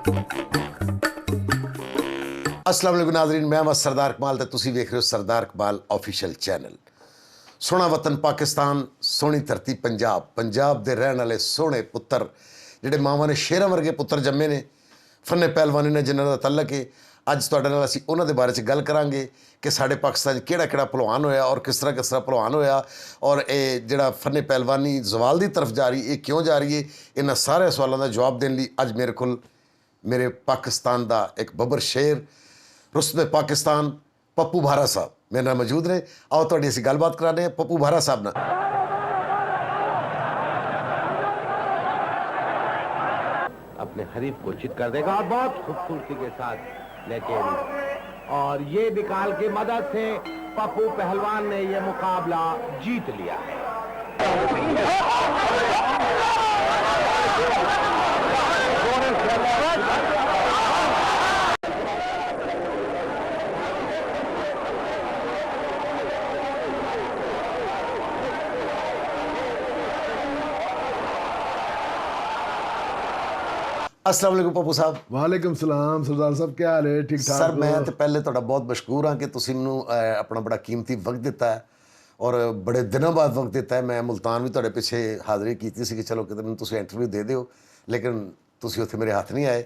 अस्सलाम वालेकुम नाज़रीन, मैं वह सरदार कमाल ते तुसी वेख रहे हो सरदार कमाल ऑफिशियल चैनल। सोहना वतन पाकिस्तान, सोहनी धरती पंजाब, पंजाब दे रहने वाले सोहने पुत्तर जिहड़े मावां ने शेरां वर्गे पुत्तर जम्मे ने, फन्ने पहलवानी ने जिन्हां दा तल्लक है। अज तुहाडे नाल असीं उन्हां दे बारे च गल करांगे कि साडे पाकिस्तान किहड़ा किहड़ा भलवान होया और किस तरह भलवान होया और ये जिहड़ा फन्ने पहलवानी जवाल की तरफ जा रही, ये क्यों जा रही है। इन्हां सारे सवालों का जवाब देने लई अज मेरे कोल मेरे पाकिस्तान का एक बबर शेर रुस्म पाकिस्तान पप्पू भारा साहब मेरे नाल मौजूद ने। आओ तुहाडी असीं गलबात कराने हैं पप्पू भारा साहब नाल। अपने हरीफ को चित कर देगा और बहुत खूबसूरती के साथ, लेकिन और ये निकाल की मदद से पप्पू पहलवान ने ये मुकाबला जीत लिया है। अस्सलाम वालेकुम पप्पू साहब। वालेकुम सलाम सरदार साहब, क्या हाल है? ठीक ठाक सर हो? मैं तो पहले तुहाडा बहुत मशकूर हाँ कि तुसीं मैनूं अपना बड़ा कीमती वक्त दिता है और बड़े दिनों बाद वक्त दिता है। मैं मुल्तान भी तुहाडे पिछे हाज़री कीती सी कि चलो किते मैनूं तुसीं इंटरव्यू दे दिओ, लेकिन तुसीं उत्थे मेरे हाथ नहीं आए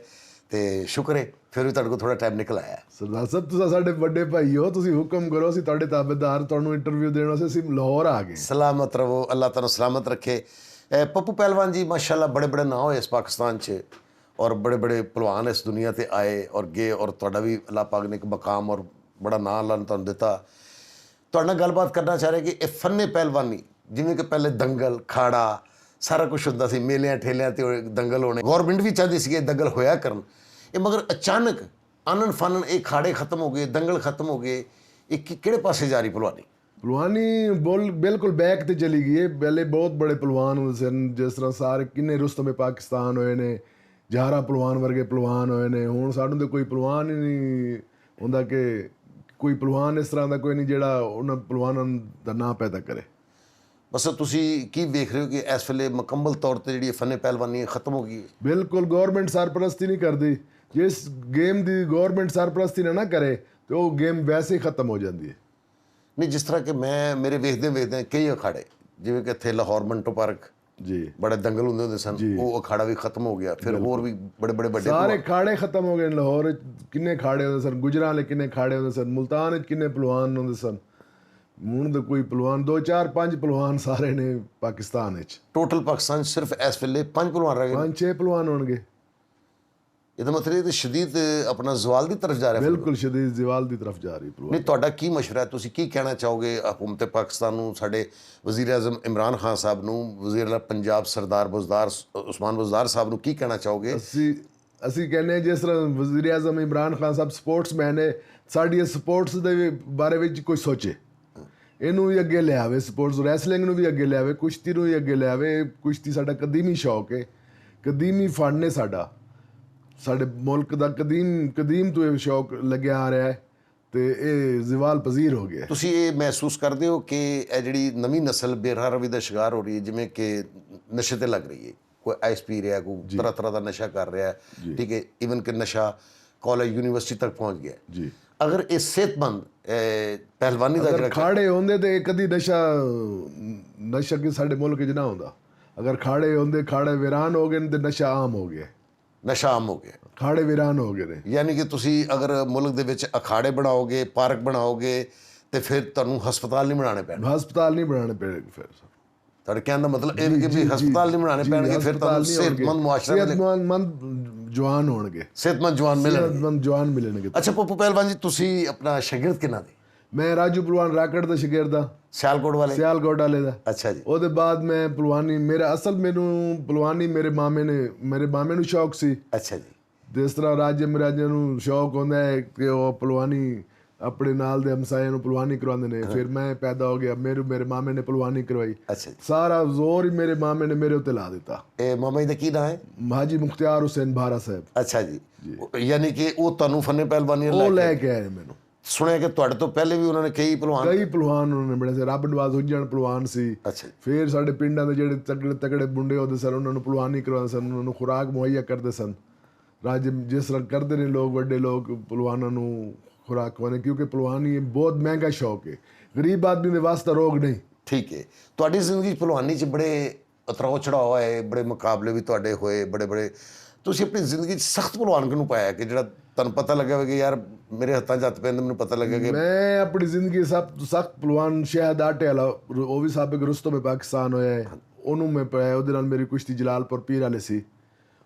तो शुक्र है फिर भी तुहाडे कोल थोड़ा टाइम निकल आया। सरदार साहब तुसीं साडे वड्डे भाई हो, तुसीं हुक्म करो, असीं तुहाडे ताबेदार, तुहानूं इंटरव्यू देण वास्ते असीं लाहौर आ गए। सलामत रहो, अल्लाह तुहानूं सलामत रखे। पप्पू पहलवान जी माशाल्लाह बड़े बड़े नाम होए इस पाकिस्तान च और बड़े बड़े पहलवान इस दुनिया ते आए और गए और तुहाडा भी अल्लाह पाक ने एक मकाम और बड़ा नाम अल्लाह ने तुहानूं दिता। तुहाडे नाल गलबात करना चाह रहे कि ये फन्ने पहलवानी जिवें कि पहले दंगल खाड़ा सारा कुछ हुंदा सी, मेलियां ठेलियां ते दंगल होने, गौरमेंट भी चाहती सी कि दंगल होया करन, ये मगर अचानक आनन फानन ये खाड़े खत्म हो गए, दंगल खत्म हो गए, ये किहड़े पासे जा रही पहलवानी? पहलवानी बोल बिल्कुल बैक ते चली गई है। पहले बहुत बड़े पहलवान होंदे सन, जिस तरह सारे किन्ने रुस्तमे पाकिस्तान होए ने, जहारा पहलवान वर्गे पहलवान होए ने। हुण सानूं तो कोई पहलवान ही नहीं हुंदा कि कोई पहलवान इस तरह का कोई नहीं जिहड़ा उन्हां पहलवानां दा नाम पैदा करे। बस तुसी की देख रहे हो कि इस वेले मुकम्मल तौर पर जी फन्ने पहलवानी खत्म हो गई है? बिल्कुल गौरमेंट सरपरस्ती नहीं करती। जिस गेम की गौरमेंट सरपरस्ती ना करे तो वो गेम वैसे ही खत्म हो जाती है। नहीं, जिस तरह कि मैं मेरे वेखदे कई अखाड़े जिवें कि इत्थे लाहौर मंटो पार्क जी बड़े दंगल होंदे सन, वो अखाड़ा भी खत्म हो गया, फिर होर भी बड़े बड़े बड़े सारे खाड़े खत्म हो गए। लाहौर किन्ने खाड़े होंदे सन, गुजरां वाले किन्ने खाड़े होंदे सन, मुल्तान किन्ने पहलवान होंदे सन। हुण तो कोई पहलवान 2 4 5 पहलवान सारे ने पाकिस्तान विच। टोटल पाकिस्तान सिर्फ इस वेले 5 पहलवान रह गए। 5 6 पहलवान होणगे। ਇਹਦਾ ਮਤਲਬ ਇਹ ਸ਼ਦੀਦ ਆਪਣਾ ਜ਼ਵਾਲ ਦੀ ਤਰਫ ਜਾ ਰਿਹਾ ਹੈ। बिल्कुल शदीद ज़वाल की तरफ जा रही पहलवान। ਨਹੀਂ, ਤੁਹਾਡਾ ਕੀ ਮਸ਼ਵਰਾ ਹੈ? ਤੁਸੀਂ ਕੀ ਕਹਿਣਾ ਚਾਹੋਗੇ ਹਕੂਮਤ ਪਾਕਿस्तान ਨੂੰ, ਸਾਡੇ ਵਜ਼ੀਰ ਆਜ਼ਮ ਇਮਰਾਨ ਖਾਨ ਸਾਹਿਬ ਨੂੰ, ਵਜ਼ੀਰ ਆਲਾ ਪੰਜਾਬ ਸਰਦਾਰ ਬੁਜ਼ਦਾਰ ਉਸਮਾਨ ਬੁਜ਼ਦਾਰ ਸਾਹਿਬ ਨੂੰ ਕੀ ਕਹਿਣਾ ਚਾਹੋਗੇ? ਅਸੀਂ ਕਹਿੰਦੇ ਹਾਂ ਜਿਸ ਤਰ੍ਹਾਂ ਵਜ਼ੀਰ ਆਜ਼ਮ ਇਮਰਾਨ ਖਾਨ ਸਾਹਿਬ ਸਪੋਰਟਸਮੈਨ ਹੈ, ਸਾਡੀ ਸਪੋਰਟਸ ਦੇ ਬਾਰੇ ਵਿੱਚ ਕੋਈ ਸੋਚੇ, ਇਹਨੂੰ ਵੀ ਅੱਗੇ ਲਿਆਵੇ, ਸਪੋਰਟਸ ਰੈਸਲਿੰਗ ਨੂੰ ਵੀ ਅੱਗੇ ਲਿਆਵੇ, ਕੁਸ਼ਤੀ ਨੂੰ ਵੀ ਅੱਗੇ ਲਿਆਵੇ। ਕੁਸ਼ਤੀ ਸਾਡਾ ਕਦੀਮੀ ਸ਼ੌਕ ਹੈ, ਕਦੀਮੀ ਫਨ ਹੈ ਸਾਡਾ, ਸਾਡੇ ਮੁਲਕ ਦਾ ਕਦੀਮ ਤੋਂ ਇਹ ਸ਼ੌਕ ਲੱਗਿਆ ਆ ਰਿਹਾ ਹੈ ਤੇ ਇਹ ਜ਼ਵਾਲ ਪਜ਼ੀਰ ਹੋ ਗਿਆ। ਤੁਸੀਂ ਇਹ ਮਹਿਸੂਸ ਕਰਦੇ ਹੋ ਕਿ ਇਹ ਜਿਹੜੀ ਨਵੀਂ ਨਸਲ ਬੇਰਹਵੀ ਦਾ ਸ਼ਿਕਾਰ ਹੋ ਰਹੀ ਹੈ, ਜਿਵੇਂ ਕਿ ਨਸ਼ੇ ਤੇ ਲੱਗ ਰਹੀ ਹੈ, ਕੋਈ ਆਈਸ ਪੀ ਰਿਹਾ, ਕੋਈ ਤਰ੍ਹਾਂ ਦਾ ਨਸ਼ਾ ਕਰ ਰਿਹਾ ਹੈ, ਠੀਕ ਹੈ, ਈਵਨ ਕਿ ਨਸ਼ਾ ਕਾਲਜ ਯੂਨੀਵਰਸਿਟੀ ਤੱਕ ਪਹੁੰਚ ਗਿਆ ਜੀ। ਅਗਰ ਇਹ ਸਿਹਤਮੰਦ ਪਹਿਲਵਾਨੀ ਦਾ ਅਗਰ ਖਾੜੇ ਹੁੰਦੇ ਤੇ ਕਦੀ ਨਸ਼ਾ ਕਿ ਸਾਡੇ ਮੁਲਕ 'ਚ ਨਾ ਹੁੰਦਾ। ਅਗਰ ਖਾੜੇ ਹੁੰਦੇ, ਖਾੜੇ ਵੀਰਾਨ ਹੋ ਗਏ ਤੇ ਨਸ਼ਾ ਆਮ ਹੋ ਗਿਆ। ਨਸ਼ਾ ਆਮ ਹੋ ਗਿਆ, ਖਾੜੇ ਵੀਰਾਨ ਹੋ ਗਏ ਨੇ। ਯਾਨੀ ਕਿ ਤੁਸੀਂ ਅਗਰ ਮੁਲਕ ਦੇ ਵਿੱਚ ਅਖਾੜੇ ਬਣਾਓਗੇ, ਪਾਰਕ ਬਣਾਓਗੇ ਤੇ ਫਿਰ ਤੁਹਾਨੂੰ ਹਸਪਤਾਲ ਨਹੀਂ ਬਣਾਉਣੇ ਪੈਣੇ। ਹਸਪਤਾਲ ਨਹੀਂ ਬਣਾਉਣੇ ਪੈਣਗੇ। ਫਿਰ ਤੁਹਾਡੇ ਕਹਿਣ ਦਾ ਮਤਲਬ ਇਹ ਕਿ ਵੀ ਹਸਪਤਾਲ ਨਹੀਂ ਬਣਾਉਣੇ ਪੈਣਗੇ, ਫਿਰ ਤੁਹਾਨੂੰ ਸਿਹਤਮੰਦ ਮੁਆਸ਼ਰਾ ਸਿਹਤਮੰਦ ਜਵਾਨ ਹੋਣਗੇ, ਸਿਹਤਮੰਦ ਜਵਾਨ ਮਿਲਣਗੇ। ਅੱਛਾ ਪੱਪੂ ਪਹਿਲਵਾਨ ਜੀ, ਤੁਸੀਂ ਆਪਣਾ ਸ਼ਾਗਿਰਦ ਕਿਹਨਾਂ ਦੇ? ਮੈਂ ਰਾਜੂ ਪਲਵਾਨ ਰਾਕੜ ਦਾ ਸ਼ਾਗਿਰਦ ਦਾ, ਸਿਆਲਕੋਟ ਵਾਲੇ ਦਾ। ਅੱਛਾ ਜੀ। ਉਹਦੇ ਬਾਅਦ ਮੈਂ ਪਲਵਾਨੀ, ਮੇਰਾ ਅਸਲ ਮੈਨੂੰ ਪਲਵਾਨੀ ਮੇਰੇ ਮਾਮੇ ਨੂੰ ਸ਼ੌਕ ਸੀ। ਅੱਛਾ ਜੀ। ਜਿਸ ਤਰ੍ਹਾਂ ਰਾਜੇ ਮਹਾਰਾਜੇ ਨੂੰ ਸ਼ੌਕ ਹੁੰਦਾ ਹੈ ਕਿ ਉਹ ਪਲਵਾਨੀ ਆਪਣੇ ਨਾਲ ਦੇ ਹਮਸਾਇਆਂ ਨੂੰ ਪਲਵਾਨੀ ਕਰਵਾਉਂਦੇ ਨੇ, ਫਿਰ ਮੈਂ ਪੈਦਾ ਹੋ ਗਿਆ, ਮੇਰੇ ਮਾਮੇ ਨੇ ਪਲਵਾਨੀ ਕਰਵਾਈ। ਅੱਛਾ ਜੀ। ਸਾਰਾ ਜ਼ੋਰ ਹੀ ਮੇਰੇ ਮਾਮੇ ਨੇ ਮੇਰੇ ਉੱਤੇ ਲਾ ਦਿੱਤਾ। ਇਹ ਮਾਮਾ ਜੀ ਦਾ ਕੀ ਨਾਮ ਹੈ? ਹਾਜੀ ਮੁਖਤਿਆਰ ਹੁਸੈਨ ਭਾਰਾ ਸਾਹਿਬ। ਅੱਛਾ ਜੀ। ਯਾਨੀ ਕਿ ਉਹ ਤੁਹਾਨੂੰ ਫੰਨੇ ਪਹਿਲਵਾਨੀ ਉਹ ਲੈ ਕੇ ਆਏ ਮੈਨੂੰ। ਸੁਣਿਆ ਕਿ ਤੁਹਾਡੇ ਤੋਂ ਪਹਿਲੇ ਵੀ ਉਹਨਾਂ ਨੇ ਕਈ ਪਹਿਲਵਾਨ ਉਹਨਾਂ ਨੇ ਬੜੇ ਸੀ। ਰੱਬ ਨਵਾਜ਼ ਹੁੱਜਣ ਪਹਿਲਵਾਨ ਸੀ। ਅੱਛਾ। ਫਿਰ ਸਾਡੇ ਪਿੰਡਾਂ ਦੇ ਜਿਹੜੇ ਤਗੜੇ ਮੁੰਡੇ ਹੁੰਦੇ ਸਨ, ਉਹਨਾਂ ਨੂੰ ਪਹਿਲਵਾਨੀ ਕਰਵਾਉਂਦੇ ਸਨ, ਉਹਨਾਂ ਨੂੰ ਖੁਰਾਕ ਮੁਹੱਈਆ ਕਰਦੇ ਸਨ। ਰਾਜ ਜਿਸ ਤਰ੍ਹਾਂ ਕਰਦੇ ਨੇ ਲੋਕ, ਵੱਡੇ ਲੋਕ ਪਹਿਲਵਾਨਾਂ ਨੂੰ ਖੁਰਾਕ ਖਵਾਉਂਦੇ, ਕਿਉਂਕਿ ਪਹਿਲਵਾਨੀ ਇਹ ਬਹੁਤ ਮਹਿੰਗਾ ਸ਼ੌਕ ਹੈ, ਗਰੀਬ ਆਦਮੀ ਦੇ ਵਾਸਤੇ ਰੋਗ ਨਹੀਂ। ਠੀਕ ਹੈ। ਤੁਹਾਡੀ ਜ਼ਿੰਦਗੀ 'ਚ ਭਲਵਾਨੀ 'ਚ ਬੜੇ ਉਤਰਾਅ ਚੜਾਅ ਹੋਏ, ਬੜੇ ਮੁਕਾਬਲੇ ਵੀ ਤੁਹਾਡੇ ਹੋਏ ਬੜੇ ਬੜੇ। ਤੁਸੀਂ ਆਪਣੀ ਜ਼ਿੰਦਗੀ 'ਚ ਸਖਤ ਭਲਵਾਨ ਕਿਹਨੂੰ ਪਾਇਆ ਕਿ ਜਿਹੜਾ ਤੁਹਾਨੂੰ ਪਤਾ ਲੱਗਾ ਕਿ ਯਾਰ ਮੇਰੇ ਹੱਥਾਂ 'ਚ ਹੱਥ ਪੈਂਦੇ, ਮੈਨੂੰ ਪਤਾ ਲੱਗਾ ਕਿ ਮੈਂ ਆਪਣੀ ਜ਼ਿੰਦਗੀ ਸਭ ਤੋਂ ਸਖਤ ਪਹਿਲਵਾਨ ਸ਼ਾਹਿਦ ਆਟੇ ਵਾਲਾ, ਉਹ ਵੀ ਸਾਬਕ ਰੁਸਤਮ ਪਾਕਿਸਤਾਨ ਹੋਇਆ ਹੈ, ਉਹਨੂੰ ਮੈਂ ਪਾਇਆ। ਉਹਦੇ ਨਾਲ ਮੇਰੀ ਕੁਸ਼ਤੀ ਜਲਾਲਪੁਰ ਪੀਰ ਵਾਲੇ ਸੀ।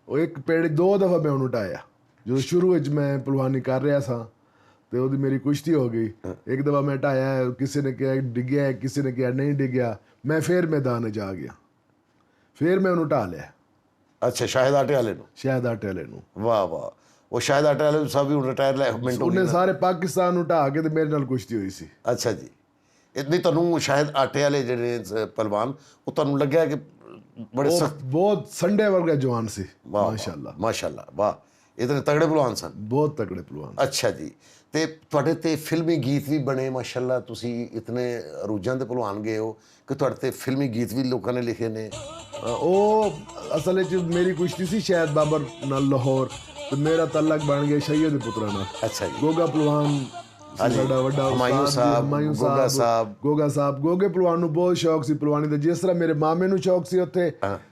ਉਹ ਇੱਕ ਪੇੜ 2 ਦਫਾ ਮੈਂ ਉਹਨੂੰ ਟਾਇਆ। ਜਦੋਂ ਸ਼ੁਰੂ ਵਿੱਚ ਮੈਂ ਪਹਿਲਵਾਨੀ ਕਰ ਰਿਹਾ ਸਾਂ ਤੇ ਉਹਦੀ ਮੇਰੀ ਕੁਸ਼ਤੀ ਹੋ ਗਈ। ਇੱਕ ਦਫਾ ਮੈਂ ਢਾਇਆ, ਕਿਸੇ ਨੇ ਕਿਹਾ ਡਿੱਗਿਆ, ਕਿਸੇ ਨੇ ਕਿਹਾ ਨਹੀਂ ਡਿੱਗਿਆ, ਮੈਂ ਫਿਰ ਮੈਦਾਨ 'ਚ ਆ ਗਿਆ, ਫਿਰ ਮੈਂ ਉਹਨੂੰ ਢਾ ਲਿਆ। ਅੱਛਾ, ਸ਼ਾਹਿਦ ਆਟੇ ਵਾਲੇ ਨੂੰ? ਸ਼ਾਹਿਦ ਆਟੇ ਵਾਲੇ ਨੂੰ। ਵਾਹ ਵਾਹ। ਉਹ ਸ਼ਾਹਿਦ ਆਟੇ ਵਾਲੇ ਸਭ ਵੀ ਹੁਣ ਰਿਟਾਇਰ ਲੈ ਮਿੰਟ ਉਹਨੇ ਸਾਰੇ ਪਾਕਿਸਤਾਨ ਨੂੰ ਢਾ ਕੇ ਤੇ ਮੇਰੇ ਨਾਲ ਕੁਸ਼ਤੀ ਹੋਈ ਸੀ। ਅੱਛਾ ਜੀ। ਇਤਨੀ ਤੁਹਾਨੂੰ ਸ਼ਾਹਿਦ ਆਟੇ ਵਾਲੇ ਜਿਹੜੇ ਪਹਿਲਵਾਨ, ਉਹ ਤੁਹਾਨੂੰ ਲੱਗਿਆ ਕਿ ਬੜੇ ਸਖਤ, ਬਹੁਤ ਸੰਡੇ ਵਰਗਾ ਜਵਾਨ ਸੀ। ਵਾਹ ਮਾਸ਼ਾਅੱਲਾ ਮਾਸ਼ਾਅੱਲਾ, ਵਾਹ। ਇਤਨੇ ਤਗੜੇ ਪਹਿਲਵਾਨ ਸਨ? ਬਹੁਤ ਤਕੜੇ ਪਹਿਲਵਾਨ। ਅੱਛਾ ਜੀ। ਤੇ ਤੁਹਾਡੇ ਤੇ ਫਿਲਮੀ ਗੀਤ ਵੀ ਬਣੇ ਮਾਸ਼ਾਅੱਲਾ। ਤੁਸੀਂ ਇਤਨੇ ਅਰੂਜਾਂ ਦੇ ਪਹਿਲਵਾਨ ਗਏ ਹੋ ਕਿ ਤੁਹਾਡੇ ਤੇ ਫਿਲਮੀ ਗੀਤ ਵੀ ਲੋਕਾਂ ਨੇ ਲਿਖੇ ਨੇ। ਉਹ ਅਸਲ ਵਿੱਚ ਮੇਰੀ ਕੁਸ਼ਤੀ ਸੀ ਸ਼ਾਹਿਦ ਬਾਬਰ ਨਾਲ ਲਾਹੌਰ, ਤੇ ਮੇਰਾ ਤਲਕ ਬਣ ਗਿਆ ਸ਼ਹੀਦ ਦੇ ਪੁੱਤਰਾਂ ਨਾਲ। ਅੱਛਾ ਜੀ। ਗੋਗਾ ਪਹਿਲਵਾਨ ਸਾਡਾ ਵੱਡਾ ਹੁਮਾਯੂੰ ਸਾਹਿਬ, ਗੋਗਾ ਸਾਹਿਬ। ਗੋਗਾ ਸਾਹਿਬ, ਗੋਗੇ ਪਹਿਲਵਾਨ ਨੂੰ ਬਹੁਤ ਸ਼ੌਕ ਸੀ ਪਹਿਲਵਾਨੀ ਦਾ, ਜਿਸ ਤਰ੍ਹਾਂ ਮੇਰੇ ਮਾਮੇ ਨੂੰ ਸ਼ੌਕ ਸੀ ਉੱਥੇ,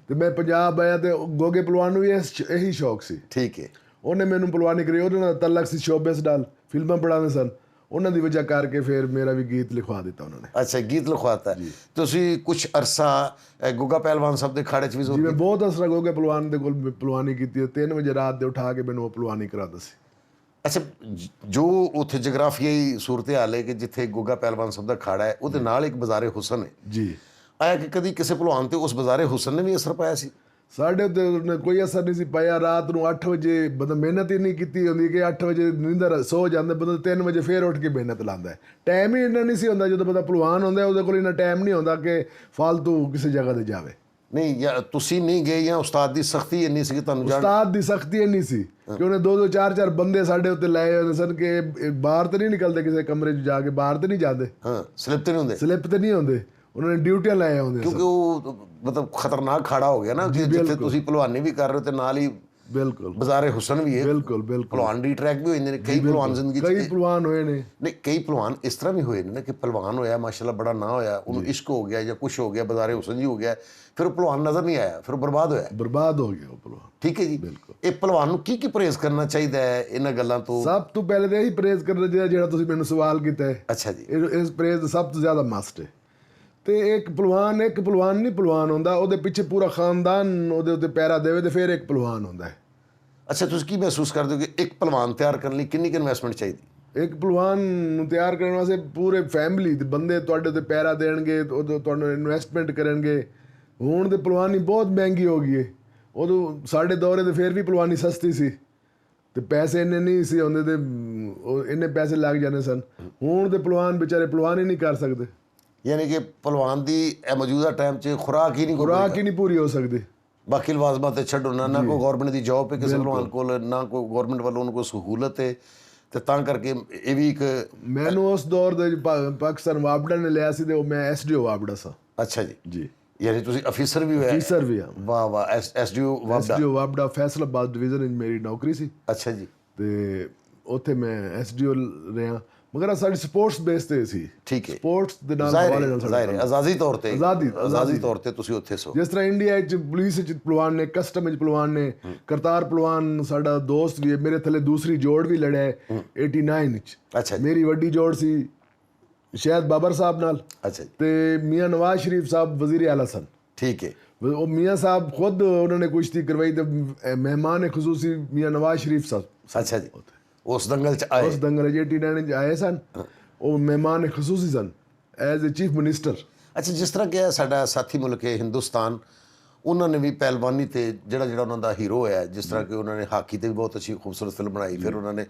ਤੇ ਮੈਂ ਪੰਜਾਬ ਆਇਆ ਤੇ ਗੋਗੇ ਪਹਿਲਵਾਨ ਨੂੰ ਵੀ ਇਹੀ ਸ਼ੌਕ ਸੀ। ਠੀਕ ਹੈ। ਉਹਨੇ ਮੈਨੂੰ ਪਹਿਲਵਾਨੀ ਕਰੀ, ਉਹਦੇ ਨਾਲ ਤਲਕ ਸੀ ਸ਼ੋਬਿਸ ਨਾਲ, ਫਿਲਮਾਂ ਬਣਾਉਂਦੇ ਸਨ, ਉਹਨਾਂ ਦੀ ਵਜ੍ਹਾ ਕਰਕੇ ਫਿਰ ਮੇਰਾ ਵੀ ਗੀਤ ਲਿਖਵਾ ਦਿੱਤਾ ਉਹਨਾਂ ਨੇ। ਅੱਛਾ, ਗੀਤ ਲਿਖਵਾਤਾ। ਤੁਸੀਂ ਕੁਝ ਅਰਸਾ ਗੁੱਗਾ ਪਹਿਲਵਾਨ ਸਾਹਿਬ ਦੇ ਖਾੜੇ 'ਚ ਵੀ ਜਿਵੇਂ ਬਹੁਤ ਅਸਰਾ ਗੋਗੇ ਪਹਿਲਵਾਨ ਦੇ ਕੋਲ ਪਹਿਲਵਾਨੀ ਕੀਤੀ। 3 ਵਜੇ ਰਾਤ ਦੇ ਉਠਾ ਕੇ ਮੈਨੂੰ ਉਹ ਪਹਿਲਵਾਨੀ ਕਰਾਉਂਦਾ ਸੀ। ਅੱਛਾ, ਜੋ ਉੱਥੇ ਜਗਰਾਫੀਆਈ ਸੂਰਤ ਹਾਲ ਹੈ ਕਿ ਜਿੱਥੇ ਗੁੱਗਾ ਪਹਿਲਵਾਨ ਸਾਹਿਬ ਦਾ ਖਾੜਾ ਹੈ, ਉਹਦੇ ਨਾਲ ਇੱਕ ਬਾਜ਼ਾਰੇ ਹੁਸਨ ਹੈ ਜੀ। ਆਇਆ ਕਿ ਕਦੀ ਕਿਸੇ ਪਹਿਲਵਾਨ ਤੇ ਉਸ ਬਾਜ਼ਾਰੇ ਹੁਸਨ ਨੇ ਵੀ ਅਸਰ ਪਾਇਆ ਸੀ? ਸਾਡੇ ਉੱਤੇ ਉਹਨੇ ਕੋਈ ਅਸਰ ਨਹੀਂ ਸੀ ਪਾਇਆ। ਰਾਤ ਨੂੰ 8 ਵਜੇ ਬੰਦਾ ਮਿਹਨਤ ਹੀ ਨਹੀਂ ਕੀਤੀ ਹੁੰਦੀ ਕਿ 8 ਵਜੇ ਨੀਂਦਰ ਸੋ ਜਾਂਦਾ ਬੰਦਾ, 3 ਵਜੇ ਫੇਰ ਉੱਠ ਕੇ ਮਿਹਨਤ ਲਾਉਂਦਾ ਹੈ। ਟਾਈਮ ਹੀ ਇੰਨਾ ਨਹੀਂ ਸੀ ਹੁੰਦਾ। ਜਦੋਂ ਬੰਦਾ ਪਹਿਲਵਾਨ ਹੁੰਦਾ ਉਹਦੇ ਕੋਲ ਇੰਨਾ ਟਾਈਮ ਨਹੀਂ ਹੁੰਦਾ ਕਿ ਫालतू ਕਿਸੇ ਜਗ੍ਹਾ ਤੇ ਜਾਵੇ। ਨਹੀਂ, ਜਾਂ ਤੁਸੀਂ ਨਹੀਂ ਗਏ ਜਾਂ ਉਸਤਾਦ ਦੀ ਸਖਤੀ ਇੰਨੀ ਸੀ ਕਿ ਤੁਹਾਨੂੰ ਜਾਣ? ਉਸਤਾਦ ਦੀ ਸਖਤੀ ਇੰਨੀ ਸੀ ਕਿ ਉਹਨੇ 2-2 4-4 ਬੰਦੇ ਸਾਡੇ ਉੱਤੇ ਲਾਏ ਹੋਏ ਸਨ ਕਿ ਬਾਹਰ ਤੇ ਨਹੀਂ ਨਿਕਲਦੇ, ਕਿਸੇ ਕਮਰੇ 'ਚ ਜਾ ਕੇ ਬਾਹਰ ਤੇ ਨਹੀਂ ਜਾਂਦੇ। ਹਾਂ, ਸਲਿੱਪ ਤੇ ਨਹੀਂ ਹੁੰਦੇ? ਸਲਿੱਪ ਤੇ ਨਹੀਂ ਹੁੰਦੇ, ਉਹਨਾਂ ਨੇ ਡਿਊਟੀਆਂ ਲਾਏ ਹੁੰਦੇ। ਕਿਉਂਕਿ ਉਹ ਮਤਲਬ ਖਤਰਨਾਕ ਖਾੜਾ ਹੋ ਗਿਆ ਨਾ, ਜਿੱਥੇ ਤੁਸੀਂ ਪਹਿਲਵਾਨੀ ਵੀ ਕਰ ਰਹੇ ਹੋ ਤੇ ਨਾਲ ਹੀ ਬਿਲਕੁਲ ਬਾਜ਼ਾਰੇ ਹੁਸਨ ਵੀ ਹੈ। ਬਿਲਕੁਲ ਬਿਲਕੁਲ। ਪਹਿਲਵਾਨ ਦੀ ਟਰੈਕ ਵੀ ਹੋਏ ਨੇ ਕਈ ਪਹਿਲਵਾਨ ਜ਼ਿੰਦਗੀ 'ਚ। ਕਈ ਪਹਿਲਵਾਨ ਹੋਏ ਨੇ। ਨਹੀਂ, ਕਈ ਪਹਿਲਵਾਨ ਇਸ ਤਰ੍ਹਾਂ ਵੀ ਹੋਏ ਨੇ ਨਾ ਕਿ ਪਹਿਲਵਾਨ ਹੋਇਆ ਮਾਸ਼ਾਅੱਲਾ, ਬੜਾ ਨਾਂ ਹੋਇਆ, ਉਹਨੂੰ ਇਸ਼ਕ ਹੋ ਗਿਆ ਜਾਂ ਕੁਛ ਹੋ ਗਿਆ, ਬਾਜ਼ਾਰੇ ਹੁਸਨ ਜੀ ਹੋ ਗਿਆ, ਫਿਰ ਉਹ ਪਹਿਲਵਾਨ ਨਜ਼ਰ ਨਹੀਂ ਆਇਆ, ਫਿਰ ਉਹ ਬਰਬਾਦ ਹੋਇਆ। ਬਰਬਾਦ ਹੋ ਗਿਆ ਉਹ ਪਹਿਲਵਾਨ। ਠੀਕ ਹੈ ਜੀ। ਇਹ ਪਹਿਲਵਾਨ ਨੂੰ ਕੀ ਪਰਹੇਜ਼ ਕਰਨਾ ਚਾਹੀਦਾ ਹੈ ਇਹਨਾਂ ਗੱਲਾਂ ਤੋਂ? ਸਭ ਤੋਂ ਪਹਿਲੇ ਤਾਂ ਇਹੀ ਪਰਹੇਜ਼ ਕਰਨਾ ਚਾਹੀਦਾ ਜਿਹੜਾ ਤੁਸੀਂ ਮੈਨੂੰ ਸਵਾਲ ਕੀਤਾ ਹੈ। ਅੱਛਾ ਜੀ। ਇਸ ਪਰਹੇਜ਼ ਦਾ ਸਭ ਤੋਂ ਜ਼ਿਆਦਾ ਮਸਟ ਹੈ। ਤੇ ਇੱਕ ਪਹਿਲਵਾਨ ਨਹੀਂ ਪਹਿਲਵਾਨ ਹੁੰਦਾ, ਉਹਦੇ ਪਿੱਛੇ ਪੂਰਾ ਖਾਨਦਾਨ ਉਹਦੇ ਉੱਤੇ ਪੈਰਾ ਦੇਵੇ ਤੇ ਫਿਰ ਇੱਕ ਪਹਿਲਵਾਨ ਹੁੰਦਾ ਹੈ। ਅੱਛਾ, ਤੁਸੀਂ ਕੀ ਮਹਿਸੂਸ ਕਰਦੇ ਹੋ ਕਿ ਇੱਕ ਪਹਿਲਵਾਨ ਤਿਆਰ ਕਰਨ ਲਈ ਕਿੰਨੀ ਇਨਵੈਸਟਮੈਂਟ ਚਾਹੀਦੀ? ਇੱਕ ਪਹਿਲਵਾਨ ਨੂੰ ਤਿਆਰ ਕਰਨ ਵਾਸਤੇ ਪੂਰੇ ਫੈਮਿਲੀ ਦੇ ਬੰਦੇ ਤੁਹਾਡੇ ਉੱਤੇ ਪੈਰਾ ਦੇਣਗੇ, ਉਦੋਂ ਤੁਹਾਨੂੰ ਇਨਵੈਸਟਮੈਂਟ ਕਰਨਗੇ। ਹੁਣ ਤੇ ਪਹਿਲਵਾਨੀ ਬਹੁਤ ਮਹਿੰਗੀ ਹੋ ਗਈ ਹੈ। ਉਦੋਂ ਸਾਡੇ ਦੌਰੇ ਤੇ ਫਿਰ ਵੀ ਪਹਿਲਵਾਨੀ ਸਸਤੀ ਸੀ ਤੇ ਪੈਸੇ ਇੰਨੇ ਨਹੀਂ ਸੀ ਹੁੰਦੇ ਤੇ ਇੰਨੇ ਪੈਸੇ ਲੱਗ ਜਾਂਦੇ ਸਨ। ਹੁਣ ਤੇ ਪਹਿਲਵਾਨ ਵਿਚਾਰੇ ਪਹਿਲਵਾਨ ਹੀ ਨਹੀਂ ਕਰ ਸਕਦੇ। ਯਾਨੀ ਕਿ ਪਹਿਲਵਾਨ ਦੀ ਇਹ ਮੌਜੂਦਾ ਟਾਈਮ 'ਚ ਖੁਰਾਕ ਹੀ ਨਹੀਂ ਪੂਰੀ ਹੋ ਸਕਦੀ। ਬਾਕੀ ਲਵਾਜ਼ਮਾਂ ਤੇ ਛੱਡੋ ਨਾ ਕੋਈ ਗੌਰਮੈਂਟ ਦੀ ਜੌਬ ਹੈ ਕਿਸੇ ਪਹਿਲਵਾਨ ਕੋਲ, ਨਾ ਕੋਈ ਗੌਰਮੈਂਟ ਵੱਲੋਂ ਉਹਨੂੰ ਕੋਈ ਸਹੂਲਤ ਹੈ, ਤੇ ਤਾਂ ਕਰਕੇ ਇਹ ਵੀ ਇੱਕ। ਮੈਨੂੰ ਉਸ ਦੌਰ ਦੇ ਪਾਕਿਸਤਾਨ ਵਾਪਡਾ ਨੇ ਲਿਆ ਸੀ ਤੇ ਉਹ ਮੈਂ SDO ਵਾਪਡਾ ਸਾਂ। ਅੱਛਾ ਜੀ। ਜੀ। ਯਾਨੀ ਤੁਸੀਂ ਅਫੀਸਰ ਵੀ ਹੋਏ? ਅਫੀਸਰ ਵੀ ਹਾਂ। ਵਾਹ ਵਾਹ। SDO ਵਾਪਡਾ ਫੈਸਲਾਬਾਦ ਡਿਵੀਜ਼ਨ ਵਿੱਚ ਮੇਰੀ ਨੌਕਰੀ ਸੀ। ਅੱਛਾ ਜੀ। ਤੇ ਉੱਥੇ ਮੈਂ SDO ਰਿਹਾ, ਮਗਰ ਸਾਡੀ ਸਪੋਰਟਸ ਬੇਸ ਤੇ ਸੀ। ਠੀਕ ਹੈ। ਸਪੋਰਟਸ ਦੇ ਨਾਲ ਜ਼ਾਹਿਰ ਹੈ ਆਜ਼ਾਦੀ ਤੌਰ ਤੇ, ਆਜ਼ਾਦੀ ਤੌਰ ਤੇ ਤੁਸੀਂ ਉੱਥੇ ਸੋ। ਜਿਸ ਤਰ੍ਹਾਂ ਇੰਡੀਆ ਵਿੱਚ ਪੁਲਿਸ ਵਿੱਚ ਪਹਿਲਵਾਨ ਨੇ, ਕਸਟਮ ਵਿੱਚ ਪਹਿਲਵਾਨ ਨੇ, ਕਰਤਾਰ ਪਹਿਲਵਾਨ ਸਾਡਾ ਦੋਸਤ ਵੀ ਹੈ, ਮੇਰੇ ਥੱਲੇ ਦੂਸਰੀ ਜੋੜ ਵੀ ਲੜਿਆ ਹੈ 89 ਵਿੱਚ। ਅੱਛਾ ਜੀ। ਮੇਰੀ ਵੱਡੀ ਜੋੜ ਸੀ ਸ਼ਾਹਿਦ ਬਾਬਰ ਸਾਹਿਬ ਨਾਲ। ਅੱਛਾ ਜੀ। ਤੇ ਮੀਆਂ ਨਵਾਜ਼ ਸ਼ਰੀਫ ਸਾਹਿਬ ਵਜ਼ੀਰ ਆਲਾ ਸਨ। ਠੀਕ ਹੈ। ਉਹ ਮੀਆਂ ਸਾਹਿਬ ਖੁਦ ਉਹਨਾਂ ਨੇ ਕੁਸ਼ਤੀ ਕਰਵਾਈ ਤੇ ਮਹਿਮਾਨ ਖਸੂਸੀ ਮੀਆਂ ਨਵਾਜ਼ ਸ਼ਰੀਫ ਸਾਹਿਬ। ਅੱਛਾ ਜੀ। ਉਸ ਦੰਗਲ 'ਚ ਆਏ? ਉਸ ਦੰਗਲ 89 'ਚ ਆਏ ਸਨ। ਉਹ ਮਹਿਮਾਨ ਖਸੂਸੀ ਸਨ ਐਜ਼ ਏ ਚੀਫ ਮਿਨਿਸਟਰ। ਅੱਛਾ, ਜਿਸ ਤਰ੍ਹਾਂ ਕਿ ਸਾਡਾ ਸਾਥੀ ਮੁਲਕ ਹੈ ਹਿੰਦੁਸਤਾਨ, ਉਹਨਾਂ ਨੇ ਵੀ ਪਹਿਲਵਾਨੀ ਤੇ ਜਿਹੜਾ ਉਹਨਾਂ ਦਾ ਹੀਰੋ ਹੈ, ਜਿਸ ਤਰ੍ਹਾਂ ਕਿ ਉਹਨਾਂ ਨੇ ਹਾਕੀ ਤੇ ਵੀ ਬਹੁਤ ਅੱਛੀ ਖੂਬਸੂਰਤ ਫਿਲਮ ਬਣਾਈ, ਫਿਰ ਉਹਨਾਂ ਨੇ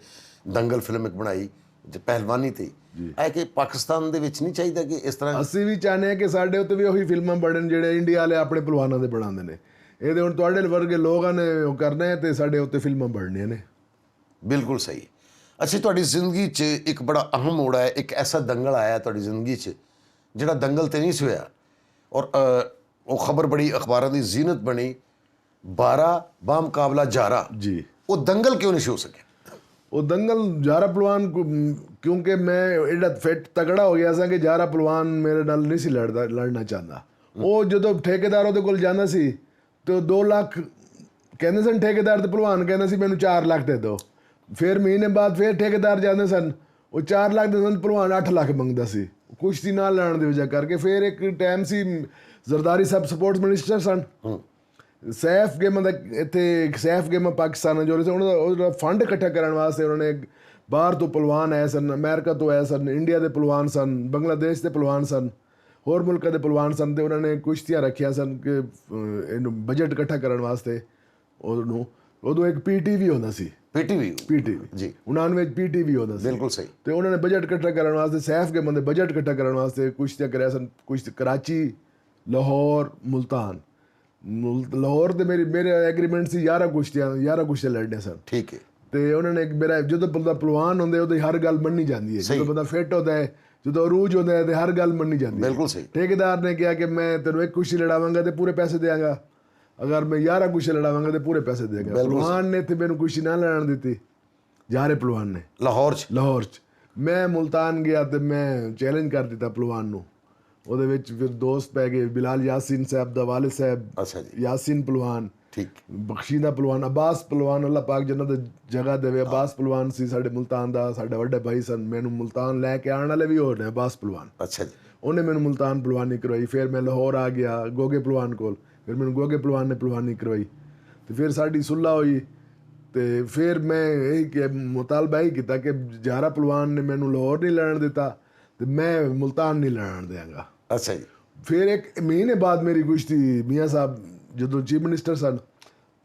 ਦੰਗਲ ਫਿਲਮ ਇੱਕ ਬਣਾਈ ਪਹਿਲਵਾਨੀ ਤੇ। ਹੈ ਕਿ ਪਾਕਿਸਤਾਨ ਦੇ ਵਿੱਚ ਨਹੀਂ ਚਾਹੀਦਾ ਕਿ ਇਸ ਤਰ੍ਹਾਂ? ਅਸੀਂ ਵੀ ਚਾਹੁੰਦੇ ਹਾਂ ਕਿ ਸਾਡੇ ਉੱਤੇ ਵੀ ਉਹੀ ਫਿਲਮਾਂ ਬਣਨ ਜਿਹੜੇ ਇੰਡੀਆ ਵਾਲੇ ਆਪਣੇ ਪਹਿਲਵਾਨਾਂ ਦੇ ਬਣਾਉਂਦੇ ਨੇ। ਇਹਦੇ ਹੁਣ ਤੁਹਾਡੇ ਵਰਗੇ ਲੋਕਾਂ ਨੇ ਉਹ ਕਰਨਾ ਹੈ ਤੇ ਸਾਡੇ ਉੱਤੇ ਫਿਲਮਾਂ ਬਣਨੀਆਂ ਨੇ। ਬਿਲਕੁਲ ਸਹੀ। ਅੱਛਾ, ਤੁਹਾਡੀ ਜ਼ਿੰਦਗੀ 'ਚ ਇੱਕ ਬੜਾ ਅਹਿਮ ਮੋੜ ਆਇਆ, ਇੱਕ ਐਸਾ ਦੰਗਲ ਆਇਆ ਤੁਹਾਡੀ ਜ਼ਿੰਦਗੀ 'ਚ ਜਿਹੜਾ ਦੰਗਲ ਤੇ ਨਹੀਂ ਸੀ ਹੋਇਆ, ਔਰ ਉਹ ਖਬਰ ਬੜੀ ਅਖਬਾਰਾਂ ਦੀ ਜ਼ੀਨਤ ਬਣੀ, 12 ਬਾਮੁਕਾਬਲਾ ਜਾਰਾ। ਜੀ। ਉਹ ਦੰਗਲ ਕਿਉਂ ਨਹੀਂ ਸੀ ਹੋ ਸਕਿਆ? ਉਹ ਦੰਗਲ ਜਾਰਾ ਪਹਿਲਵਾਨ ਕਿਉਂਕਿ ਮੈਂ ਐਡਾ ਫਿੱਟ ਤਗੜਾ ਹੋ ਗਿਆ ਸਾਂ ਕਿ ਜਾਰਾ ਪਹਿਲਵਾਨ ਮੇਰੇ ਨਾਲ ਨਹੀਂ ਸੀ ਲੜਨਾ ਚਾਹੁੰਦਾ। ਉਹ ਜਦੋਂ ਠੇਕੇਦਾਰ ਉਹਦੇ ਕੋਲ ਜਾਂਦਾ ਸੀ ਤੇ ਉਹ 2 ਲੱਖ ਕਹਿੰਦੇ ਸਨ ਠੇਕੇਦਾਰ ਤੇ ਪਹਿਲਵਾਨ ਕਹਿੰਦਾ ਸੀ ਮੈਨੂੰ 4 ਲੱਖ ਦੇ ਦਿਓ। ਫਿਰ ਮਹੀਨੇ ਬਾਅਦ ਫਿਰ ਠੇਕੇਦਾਰ ਜਾਂਦੇ ਸਨ, ਉਹ 4 ਲੱਖ ਦੇ ਸਨ, ਪਹਿਲਵਾਨ 8 ਲੱਖ ਮੰਗਦਾ ਸੀ ਕੁਸ਼ਤੀ ਨਾਲ ਲੜਨ ਦੀ ਵਜ੍ਹਾ ਕਰਕੇ। ਫਿਰ ਇੱਕ ਟਾਈਮ ਸੀ ਜ਼ਰਦਾਰੀ ਸਾਹਿਬ ਸਪੋਰਟਸ ਮਿਨਿਸਟਰ ਸਨ, ਸੈਫ ਗੇਮਾਂ ਦਾ ਇੱਥੇ ਸੈਫ ਗੇਮਾਂ ਪਾਕਿਸਤਾਨ ਜੋ ਸੀ ਉਹਦਾ ਫੰਡ ਇਕੱਠਾ ਕਰਨ ਵਾਸਤੇ ਉਹਨਾਂ ਨੇ ਬਾਹਰ ਤੋਂ ਪਹਿਲਵਾਨ ਆਏ ਸਨ, ਅਮਰੀਕਾ ਤੋਂ ਆਏ ਸਨ, ਇੰਡੀਆ ਦੇ ਪਹਿਲਵਾਨ ਸਨ, ਬੰਗਲਾਦੇਸ਼ ਦੇ ਪਹਿਲਵਾਨ ਸਨ, ਹੋਰ ਮੁਲਕਾਂ ਦੇ ਪਹਿਲਵਾਨ ਸਨ, ਤੇ ਉਹਨਾਂ ਨੇ ਕੁਸ਼ਤੀਆਂ ਰੱਖੀਆਂ ਸਨ ਕਿ ਇਹਨੂੰ ਬਜਟ ਇਕੱਠਾ ਕਰਨ ਵਾਸਤੇ। ਉਹਨੂੰ ਉਦੋਂ ਇੱਕ ਪੀਟੀਵੀ ਹੁੰਦਾ ਸੀ, ਪੀਟੀਵੀ ਜੀ 99 ਵਿੱਚ ਪੀਟੀਵੀ ਹੁੰਦਾ ਸੀ, ਬਿਲਕੁਲ ਸਹੀ। ਤੇ ਉਹਨਾਂ ਨੇ ਬਜਟ ਇਕੱਠਾ ਕਰਨ ਵਾਸਤੇ ਸੈਫ ਗੇਮਾਂ ਦੇ ਬਜਟ ਇਕੱਠਾ ਕਰਨ ਵਾਸਤੇ ਕੁਸ਼ਤੀਆਂ ਕਰਿਆ ਸਨ। ਕੁਸ਼ਤੀ ਕਰਾਚੀ, ਲਾਹੌਰ, ਮੁਲਤਾਨ। ਲਾਹੌਰ ਤੇ ਮੇਰੇ ਐਗਰੀਮੈਂਟ ਸੀ 11 ਕੁਸ਼ਤੀਆਂ ਲੜਨੇ ਸਨ। ਠੀਕ ਹੈ। ਤੇ ਉਹਨਾਂ ਨੇ ਮੇਰਾ ਜਦੋਂ ਬੰਦਾ ਪਹਿਲਵਾਨ ਹੁੰਦੇ ਉਹਦੀ ਹਰ ਗੱਲ ਮੰਨੀ ਜਾਂਦੀ ਹੈ, ਜਦੋਂ ਬੰਦਾ ਫਿੱਟ ਹੁੰਦਾ ਹੈ, ਜਦੋਂ ਅਰੂਜ ਹੁੰਦਾ ਹੈ ਤੇ ਹਰ ਗੱਲ ਮੰਨੀ ਜਾਂਦੀ ਹੈ। ਬਿਲਕੁਲ ਸਹੀ। ਠੇਕੇਦਾਰ ਨੇ ਕਿਹਾ ਕਿ ਮੈਂ ਤੈਨੂੰ 1 ਕੁਸ਼ਤੀ ਲੜਾਵਾਂਗਾ ਤੇ ਪੂਰੇ ਪੈਸੇ ਦੇਵਾਂਗਾ, ਅਗਰ ਮੈਂ 11 ਕੁਸ਼ਤੀ ਲੜਾਵਾਂਗਾ ਤੇ ਪੂਰੇ ਪੈਸੇ ਦੇਵਾਂਗਾ। ਪਹਿਲਵਾਨ ਨੇ ਤੇ ਮੈਨੂੰ ਕੁਸ਼ਤੀ ਨਾ ਲੜਨ ਦਿੱਤੀ, ਜਾਰੇ ਪਹਿਲਵਾਨ ਨੇ ਲਾਹੌਰ 'ਚ। ਮੈਂ ਮੁਲਤਾਨ ਗਿਆ ਤੇ ਮੈਂ ਚੈਲੰਜ ਕਰ ਦਿੱਤਾ ਪਹਿਲਵਾਨ ਨੂੰ। ਉਹਦੇ ਵਿੱਚ ਫਿਰ ਦੋਸਤ ਪੈ ਗਏ, ਬਿਲਾਲ ਯਾਸੀਨ ਸਾਹਿਬ ਦਾ ਵਾਲਿਦ ਸਾਹਿਬ, ਅੱਛਾ ਜੀ, ਯਾਸੀਨ ਪਹਿਲਵਾਨ, ਠੀਕ, ਬਖਸ਼ੀਦਾ ਪਹਿਲਵਾਨ, ਅਬਾਸ ਪਹਿਲਵਾਨ, ਅੱਲਾਹ ਪਾਕ ਜੰਨਤ ਜਗ੍ਹਾ ਦੇਵੇ। ਅਬਾਸ ਪਹਿਲਵਾਨ ਸੀ ਸਾਡੇ ਮੁਲਤਾਨ ਦਾ, ਸਾਡੇ ਵੱਡੇ ਭਾਈ ਸਨ। ਮੈਨੂੰ ਮੁਲਤਾਨ ਲੈ ਕੇ ਆਉਣ ਵਾਲੇ ਵੀ ਹੋਰ ਨੇ, ਅਬਾਸ ਪਹਿਲਵਾਨ। ਅੱਛਾ ਜੀ। ਉਹਨੇ ਮੈਨੂੰ ਮੁਲਤਾਨ ਪਹਿਲਵਾਨੀ ਕਰਵਾਈ। ਫਿਰ ਮੈਂ ਲਾਹੌਰ ਆ ਗਿਆ ਗੋਗੇ ਪਹਿਲਵਾਨ ਕੋਲ, ਫਿਰ ਮੈਨੂੰ ਗੋਗੇ ਪਹਿਲਵਾਨ ਨੇ ਪਹਿਲਵਾਨੀ ਕਰਵਾਈ ਤੇ ਫਿਰ ਸਾਡੀ ਸੁਲ੍ਹਾ ਹੋਈ। ਤੇ ਫਿਰ ਮੈਂ ਇਹ ਮੁਤਾਲਬਾ ਹੀ ਕੀਤਾ ਕਿ ਜਾਰਾ ਪਹਿਲਵਾਨ ਨੇ ਮੈਨੂੰ ਲਾਹੌਰ ਨਹੀਂ ਲੜਨ ਦਿੱਤਾ ਤੇ ਮੈਂ ਮੁਲਤਾਨ ਨਹੀਂ ਲੜਨ ਦਿਆਂਗਾ। ਅੱਛਾ ਜੀ। ਫਿਰ 1 ਮਹੀਨੇ ਬਾਅਦ ਮੇਰੀ ਕੁਸ਼ਤੀ ਮੀਆਂ ਸਾਹਿਬ ਜਦੋਂ ਚੀਫ ਮਿਨਿਸਟਰ ਸਨ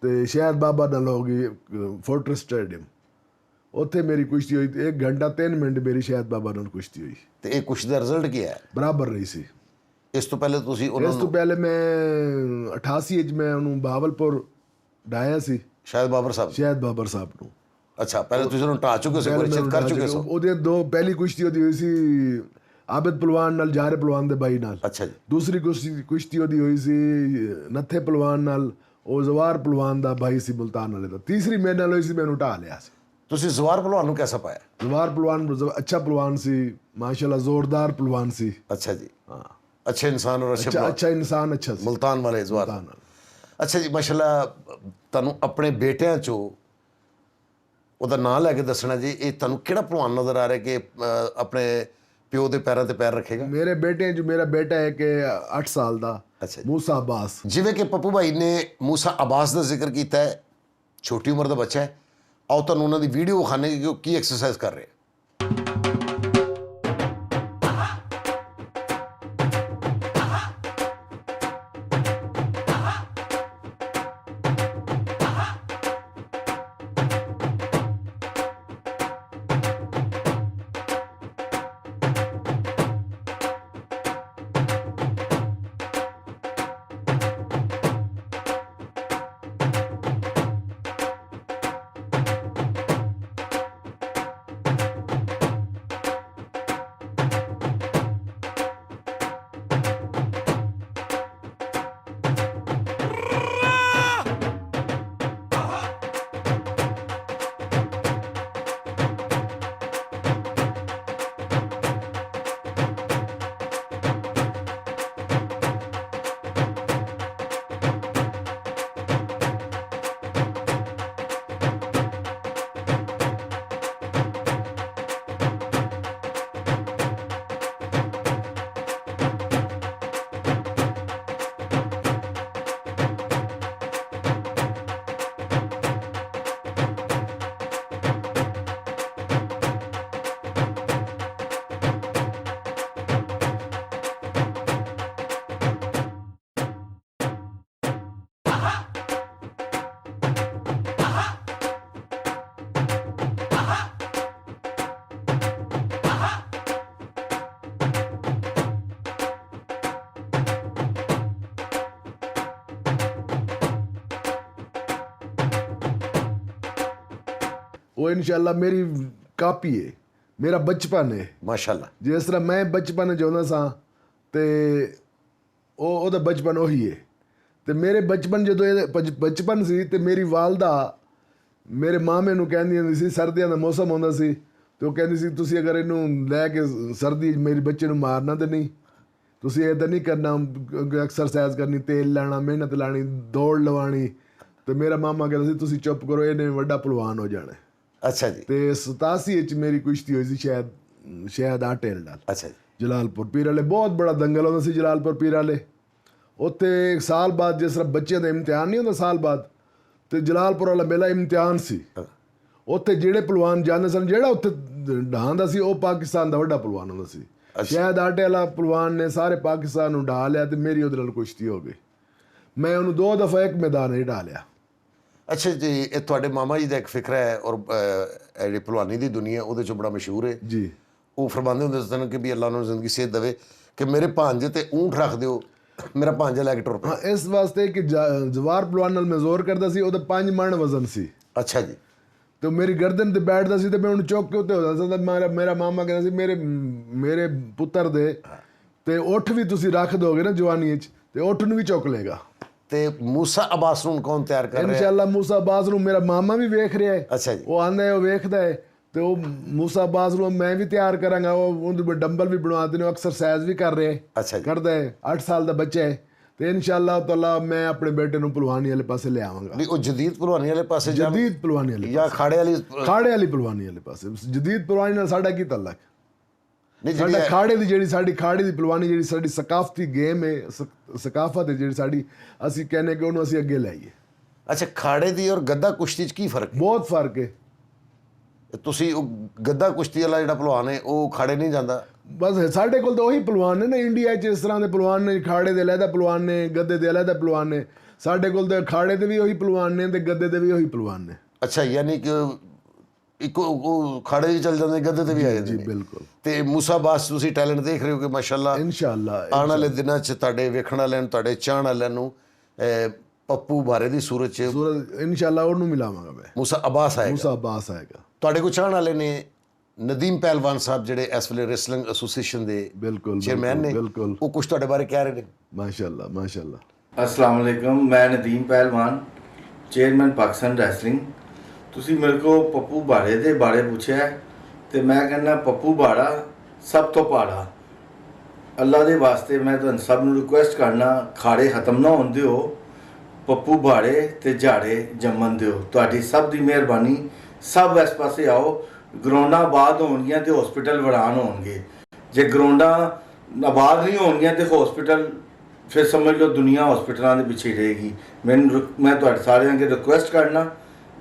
ਤੇ ਸ਼ਹਿਦ ਬਾਬਾ ਨਾਲ ਹੋ ਗਈ ਫੋਰਟਰਸ ਸਟੇਡੀਅਮ, ਉੱਥੇ ਮੇਰੀ ਕੁਸ਼ਤੀ ਹੋਈ। 1 ਘੰਟਾ 3 ਮਿੰਟ ਮੇਰੀ ਸ਼ਹਿਦ ਬਾਬਾ ਨਾਲ ਕੁਸ਼ਤੀ ਹੋਈ ਤੇ ਇਹ ਕੁਸ਼ਤੀ ਦਾ ਰਿਜ਼ਲਟ ਕੀ ਹੈ? ਬਰਾਬਰ ਰਹੀ ਸੀ। ਇਸ ਤੋਂ ਪਹਿਲੇ ਤੁਸੀਂ ਉਹਨਾਂ ਇਸ ਤੋਂ ਪਹਿਲੇ ਮੈਂ 88 ਵਿੱਚ ਮੈਂ ਉਹਨੂੰ ਬਹਾਵਲਪੁਰ ਡਾਇਆ ਸੀ, ਸ਼ਾਇਦ ਬਾਬਰ ਸਾਹਿਬ ਨੂੰ। ਅੱਛਾ, ਪਹਿਲੇ ਤੁਸੀਂ ਉਹਨੂੰ ਢਾ ਚੁੱਕੇ ਸੀ, ਪਰਿਚਿਤ ਕਰ ਚੁੱਕੇ ਸੀ। ਉਹਦੇ 2 ਪਹਿਲੀ ਕੁਸ਼ਤੀ ਉਹਦੀ ਹੋਈ ਸੀ ਆਬਿਦ ਪਹਿਲਵਾਨ ਨਾਲ, ਜਾਰੇ ਪਹਿਲਵਾਨ ਦੇ ਭਾਈ ਨਾਲ। ਅੱਛਾ ਜੀ। ਦੂਸਰੀ ਕੁਸ਼ਤੀ ਉਹਦੀ ਹੋਈ ਸੀ ਨੱਥੇ ਪਹਿਲਵਾਨ ਨਾਲ, ਉਹ ਜ਼ਵਾਰ ਪਹਿਲਵਾਨ ਦਾ ਭਾਈ ਸੀ ਮੁਲਤਾਨ ਵਾਲੇ ਦਾ। ਤੀਸਰੀ ਮੇਰੇ ਨਾਲ ਹੋਈ ਸੀ, ਮੈਨੂੰ ਢਾ ਲਿਆ ਸੀ। ਤੁਸੀਂ ਜ਼ਵਾਰ ਪਹਿਲਵਾਨ ਨੂੰ ਕਿਵੇਂ ਪਾਇਆ? ਜ਼ਵਾਰ ਪਹਿਲਵਾਨ ਅੱਛਾ ਪਹਿਲਵਾਨ ਸੀ, ਮਾਸ਼ਾਅੱਲਾ ਜ਼ੋਰਦਾਰ ਪਹਿਲਵਾਨ ਸੀ। ਅੱਛਾ ਜੀ। ਹਾਂ, ਅੱਛੇ ਇਨਸਾਨ ਔਰ ਅੱਛਾ ਇਨਸਾਨ, ਅੱਛਾ ਸੀ ਮੁਲਤਾਨ ਵਾਲੇ ਜ਼ਵਾਰ। ਅੱਛਾ ਜੀ, ਮਾਸ਼ਾਅੱਲਾ। ਤੁਹਾਨੂੰ ਆਪਣੇ ਬੇਟਿਆਂ ਚੋਂ ਉਹਦਾ ਨਾਂ ਲੈ ਕੇ ਦੱਸਣਾ ਜੀ, ਇਹ ਤੁਹਾਨੂੰ ਕਿਹੜਾ ਪਹਿਲਵਾਨ ਨਜ਼ਰ ਆ ਰਿਹਾ ਕਿ ਆਪਣੇ ਪਿਓ ਦੇ ਪੈਰਾਂ ਤੇ ਪੈਰ ਰੱਖੇਗਾ? ਮੇਰੇ ਬੇਟੇ 'ਚ ਮੇਰਾ ਬੇਟਾ ਹੈ ਕਿ 8 ਸਾਲ ਦਾ, ਮੂਸਾ ਅਬਾਸ। ਜਿਵੇਂ ਕਿ ਪੱਪੂ ਭਾਈ ਨੇ ਮੂਸਾ ਅਬਾਸ ਦਾ ਜ਼ਿਕਰ ਕੀਤਾ ਹੈ, ਛੋਟੀ ਉਮਰ ਦਾ ਬੱਚਾ ਹੈ। ਆਓ ਤੁਹਾਨੂੰ ਉਹਨਾਂ ਦੀ ਵੀਡੀਓ ਵਿਖਾਣੇ ਕਿ ਉਹ ਕੀ ਐਕਸਰਸਾਈਜ਼ ਕਰ ਰਹੇ। वो इंशाल्लाह मेरी कापी है, मेरा बचपन है। माशाल्लाह। जिस तरह मैं बचपन चाहता सा ते ਉਹਦਾ ਬਚਪਨ ਉਹੀ ਹੈ। ਤੇ ਮੇਰੇ ਬਚਪਨ ਜਦੋਂ ਇਹ ਬਚਪਨ ਸੀ ਤੇ ਮੇਰੀ ਵਾਲਦਾ ਮੇਰੇ ਮਾਮੇ ਨੂੰ ਕਹਿੰਦੀ ਹੁੰਦੀ ਸੀ, ਸਰਦੀਆਂ ਦਾ ਮੌਸਮ ਹੁੰਦਾ ਸੀ ਤੇ ਉਹ ਕਹਿੰਦੀ ਸੀ ਤੁਸੀਂ ਅਗਰ ਇਹਨੂੰ ਲੈ ਕੇ ਸਰਦੀ 'ਚ ਮੇਰੇ ਬੱਚੇ ਨੂੰ ਮਾਰਨਾ ਤੇ ਨਹੀਂ, ਤੁਸੀਂ ਇਹ ਤਾਂ ਨਹੀਂ ਕਰਨਾ, ਐਕਸਰਸਾਈਜ਼ ਕਰਨੀ, ਤੇਲ ਲੈਣਾ, ਮਿਹਨਤ ਲਾਣੀ, ਦੌੜ ਲਵਾਣੀ। ਤੇ ਮੇਰਾ ਮਾਮਾ ਕਹਿੰਦਾ ਸੀ ਤੁਸੀਂ ਚੁੱਪ ਕਰੋ, ਇਹਨੇ ਵੱਡਾ ਪਹਿਲਵਾਨ ਹੋ ਜਾਣਾ। ਅੱਛਾ ਜੀ। ਤੇ 87 ਵਿੱਚ ਮੇਰੀ ਕੁਸ਼ਤੀ ਹੋਈ ਸੀ ਸ਼ਾਇਦ ਆਟੇ ਨਾਲ। ਅੱਛਾ ਜੀ। ਜਲਾਲਪੁਰ ਪੀਰ ਵਾਲੇ ਬਹੁਤ ਬੜਾ ਦੰਗਲ ਹੁੰਦਾ ਸੀ ਜਲਾਲਪੁਰ ਪੀਰ ਵਾਲੇ। ਉੱਥੇ ਇੱਕ ਸਾਲ ਬਾਅਦ ਜਿਸ ਤਰ੍ਹਾਂ ਬੱਚਿਆਂ ਦਾ ਇਮਤਿਹਾਨ ਨਹੀਂ ਹੁੰਦਾ ਸਾਲ ਬਾਅਦ, ਤੇ ਜਲਾਲਪੁਰ ਵਾਲਾ ਮੇਲਾ ਇਮਤਿਹਾਨ ਸੀ। ਉੱਥੇ ਜਿਹੜੇ ਪਹਿਲਵਾਨ ਜਾਂਦੇ ਸਨ, ਜਿਹੜਾ ਉੱਥੇ ਢਾਂਦਾ ਸੀ ਉਹ ਪਾਕਿਸਤਾਨ ਦਾ ਵੱਡਾ ਪਹਿਲਵਾਨ ਹੁੰਦਾ ਸੀ। ਸ਼ਾਇਦ ਆਟੇ ਵਾਲਾ ਪਹਿਲਵਾਨ ਨੇ ਸਾਰੇ ਪਾਕਿਸਤਾਨ ਨੂੰ ਢਾ ਲਿਆ ਤੇ ਮੇਰੀ ਉਹਦੇ ਨਾਲ ਕੁਸ਼ਤੀ ਹੋ ਗਈ। ਮੈਂ ਉਹਨੂੰ 2 ਦਫਾ ਇੱਕ ਮੈਦਾਨ 'ਚ ਢਾ ਲਿਆ। ਅੱਛਾ ਜੀ, ਇਹ ਤੁਹਾਡੇ ਮਾਮਾ ਜੀ ਦਾ ਇੱਕ ਫਿਕਰਾ ਹੈ ਔਰ ਜਿਹੜੀ ਭਲਵਾਨੀ ਦੀ ਦੁਨੀਆ ਉਹਦੇ 'ਚੋਂ ਬੜਾ ਮਸ਼ਹੂਰ ਹੈ ਜੀ। ਉਹ ਫਰਮਾਉਂਦੇ ਹੁੰਦੇ ਸਨ ਕਿ ਵੀ ਅੱਲਾ ਉਹਨਾਂ ਨੂੰ ਜ਼ਿੰਦਗੀ ਸਿਹਤ ਦੇਵੇ ਕਿ ਮੇਰੇ ਭਾਂਜੇ ਤੇ ਊਂਠ ਰੱਖ ਦਿਓ, ਮੇਰਾ ਭਾਂਜਾ ਲੈ ਕੇ ਟੁਰ ਪਿਆ। ਹਾਂ, ਇਸ ਵਾਸਤੇ ਕਿ ਜਵਾਰ ਪਹਿਲਵਾਨ ਨਾਲ ਮੈਂ ਜ਼ੋਰ ਕਰਦਾ ਸੀ, ਉਹਦਾ 5 ਮਣ ਵਜ਼ਨ ਸੀ। ਅੱਛਾ ਜੀ। ਤੇ ਮੇਰੀ ਗਰਦਨ ਤੇ ਬੈਠਦਾ ਸੀ ਤੇ ਮੈਂ ਉਹਨੂੰ ਚੁੱਕ ਕੇ ਉੱਤੇ ਹੋ ਜਾਂਦਾ ਸੀ। ਮੇਰਾ ਮਾਮਾ ਕਹਿੰਦਾ ਸੀ ਮੇਰੇ ਪੁੱਤਰ ਦੇ ਤੇ ਉੱਠ ਵੀ ਤੁਸੀਂ ਰੱਖ ਦੋਗੇ ਨਾ ਜਵਾਨੀ 'ਚ ਤੇ ਉੱਠ ਨੂੰ ਵੀ ਚੁੱਕ ਲੇਗਾ। ਤੇ ਮੂਸਾ ਅਬਾਸ ਨੂੰ ਕੌਣ ਤਿਆਰ ਕਰ ਰਿਹਾ? ਇਨਸ਼ਾਅੱਲਾ ਮੂਸਾ ਅਬਾਸ ਨੂੰ ਮੇਰਾ ਮਾਮਾ ਵੀ ਵੇਖ ਰਿਹਾ ਹੈ। ਅੱਛਾ ਜੀ। ਉਹ ਆਂਦਾ ਹੈ, ਉਹ ਵੇਖਦਾ ਹੈ ਤੇ ਉਹ ਮੂਸਾ ਅਬਾਸ ਨੂੰ ਮੈਂ ਵੀ ਤਿਆਰ ਕਰਾਂਗਾ। ਉਹ ਉਹਦੇ ਡੰਬਲ ਵੀ ਬਣਵਾਦੇ ਨੇ, ਐਕਸਰਸਾਈਜ਼ ਵੀ ਕਰ ਰਿਹਾ ਹੈ। ਅੱਛਾ ਜੀ। ਕਰਦਾ ਹੈ, 8 ਸਾਲ ਦਾ ਬੱਚਾ ਹੈ। ਤੇ ਇਨਸ਼ਾਅੱਲਾ ਤਾਲਾ ਮੈਂ ਆਪਣੇ ਬੇਟੇ ਨੂੰ ਪਹਿਲਵਾਨੀ ਵਾਲੇ ਪਾਸੇ ਲੈ ਆਵਾਂਗਾ। ਵੀ ਉਹ ਜਦੀਦ ਭਲਵਾਨੀ ਵਾਲੇ ਪਾਸੇ ਜਦੀਦ ਪਹਿਲਵਾਨੀ ਵਾਲੇ ਜਾਂ ਖਾੜੇ ਵਾਲੀ? ਖਾੜੇ ਵਾਲੀ ਪਹਿਲਵਾਨੀ ਵਾਲੇ ਪਾਸੇ। ਜਦੀਦ ਪਹਿਲਵਾਨੀ ਨਾਲ ਸਾਡਾ ਕੀ ਤਾਲੁਕ? ਨਹੀਂ, ਸਾਡਾ ਖਾੜੇ ਦੀ ਜਿਹੜੀ ਸਾਡੀ ਖਾੜੇ ਦੀ ਪਹਿਲਵਾਨੀ ਜਿਹੜੀ ਸਾਡੀ ਸਕਾਫਤੀ ਗੇਮ ਹੈ, ਸਕਾਫਤ ਹੈ ਜਿਹੜੀ ਸਾਡੀ, ਅਸੀਂ ਕਹਿੰਦੇ ਕਿ ਉਹਨੂੰ ਅਸੀਂ ਅੱਗੇ ਲਾਈਏ। ਅੱਛਾ, ਖਾੜੇ ਦੀ ਔਰ ਗੱਦਾ ਕੁਸ਼ਤੀ 'ਚ ਕੀ ਫਰਕ ਹੈ? ਬਹੁਤ ਫਰਕ ਹੈ। ਤੁਸੀਂ ਉਹ ਗੱਦਾ ਕੁਸ਼ਤੀ ਵਾਲਾ ਜਿਹੜਾ ਭਲਵਾਨ ਹੈ ਉਹ ਖਾੜੇ ਨਹੀਂ ਜਾਂਦਾ? ਬਸ ਸਾਡੇ ਕੋਲ ਤਾਂ ਉਹੀ ਪਹਿਲਵਾਨ ਨੇ ਨਾ ਇੰਡੀਆ 'ਚ, ਇਸ ਤਰ੍ਹਾਂ ਦੇ ਪਹਿਲਵਾਨ ਨੇ। ਖਾੜੇ ਦੇ ਅਲੱਗਾ ਪਹਿਲਵਾਨ ਨੇ, ਗੱਦੇ ਦੇ ਅਲੱਗਾ ਪਹਿਲਵਾਨ ਨੇ। ਸਾਡੇ ਕੋਲ ਤਾਂ ਖਾੜੇ ਦੇ ਵੀ ਉਹੀ ਪਹਿਲਵਾਨ ਨੇ ਤੇ ਗੱਦੇ ਦੇ ਵੀ ਉਹੀ ਪਹਿਲਵਾਨ ਨੇ। ਅੱਛਾ, ਯਾਨੀ ਕਿ ਇੱਕ ਉਹ ਖਾੜੇ 'ਚ ਚੱਲ ਜਾਂਦੇ, ਗੱਦੇ ਤੇ ਵੀ ਆ ਜਾਂਦੇ ਜੀ ਨੇ। ਬਿਲਕੁਲ। ਤੇ ਮੂਸਾ ਬਾਸ ਤੁਸੀਂ ਟੈਲੈਂਟ ਦੇਖ ਰਹੇ ਹੋ ਕਿ ਮਾਸ਼ਾਅੱਲਾ ਇਨਸ਼ਾਅੱਲਾ ਆਉਣ ਵਾਲੇ ਦਿਨਾਂ 'ਚ ਤੁਹਾਡੇ ਵੇਖਣ ਵਾਲਿਆਂ ਨੂੰ, ਤੁਹਾਡੇ ਚਾਹਣ ਵਾਲਿਆਂ ਨੂੰ ਪੱਪੂ ਬਾਰੇ ਦੀ ਸੂਰਤ 'ਚ ਇਨਸ਼ਾਅੱਲਾ ਉਹਨੂੰ ਮਿਲਾਵਾਂਗਾ ਮੈਂ। ਮੂਸਾ ਅਬਾਸ ਆਏਗਾ। ਮੂਸਾ ਅਬਾਸ ਆਏਗਾ। ਤੁਹਾਡੇ ਕੋਲ ਚਾਹਣ ਵਾਲੇ ਨੇ ਨਦੀਮ ਪਹਿਲਵਾਨ ਸਾਹਿਬ ਜਿਹੜੇ ਇਸ ਵੇਲੇ ਰੈਸਲਿੰਗ ਐਸੋਸੀਏਸ਼ਨ ਦੇ ਬਿਲਕੁਲ ਚੇਅਰਮੈਨ ਨੇ, ਬਿਲकुल। ਉਹ ਕੁਝ ਤੁਹਾਡੇ ਬਾਰੇ ਕਹਿ ਰਹੇ ਨੇ। ਮਾਸ਼ਾਅੱਲਾ ਮਾਸ਼ਾਅੱਲਾ। अस्सलाम वालेकुम, मैं नदीम पहलवान, चेयरमैन पाकिस्तान रैसलिंग। ਤੁਸੀਂ ਮੇਰੇ ਕੋ ਪੱਪੂ ਬਾੜੇ ਦੇ ਬਾਰੇ ਪੁੱਛਿਆ ਤੇ ਮੈਂ ਕਹਿੰਦਾ ਪੱਪੂ ਬਾੜਾ ਸਭ ਤੋਂ ਪਾੜਾ। ਅੱਲਾ ਦੇ ਵਾਸਤੇ ਮੈਂ ਤੁਹਾਨੂੰ ਸਭ ਨੂੰ ਰਿਕੁਐਸਟ ਕਰਨਾ, ਖਾੜੇ ਖਤਮ ਨਾ ਹੋਣ ਦਿਓ, ਪੱਪੂ ਬਾੜੇ ਤੇ ਝਾੜੇ ਜੰਮਣ ਦਿਓ। ਤੁਹਾਡੀ ਸਭ ਦੀ ਮਿਹਰਬਾਨੀ। ਸਭ ਇਸ ਪਾਸੇ ਆਓ। ਗਰਾਊਂਡਾਂ ਆਬਾਦ ਹੋਣਗੀਆਂ ਤੇ ਹਸਪੀਟਲ ਵਰਾਨ ਹੋਣਗੇ। ਜੇ ਗਰਾਊਂਡਾਂ ਆਬਾਦ ਨਹੀਂ ਹੋਣਗੀਆਂ ਤੇ ਹਸਪੀਟਲ, ਫਿਰ ਸਮਝ ਲਓ ਦੁਨੀਆ ਹਸਪੀਟਲਾਂ ਦੇ ਪਿੱਛੇ ਰਹੇਗੀ। ਮੈਂ ਤੁਹਾਡੇ ਸਾਰਿਆਂ ਅੱਗੇ ਰਿਕੁਐਸਟ ਕਰਨਾ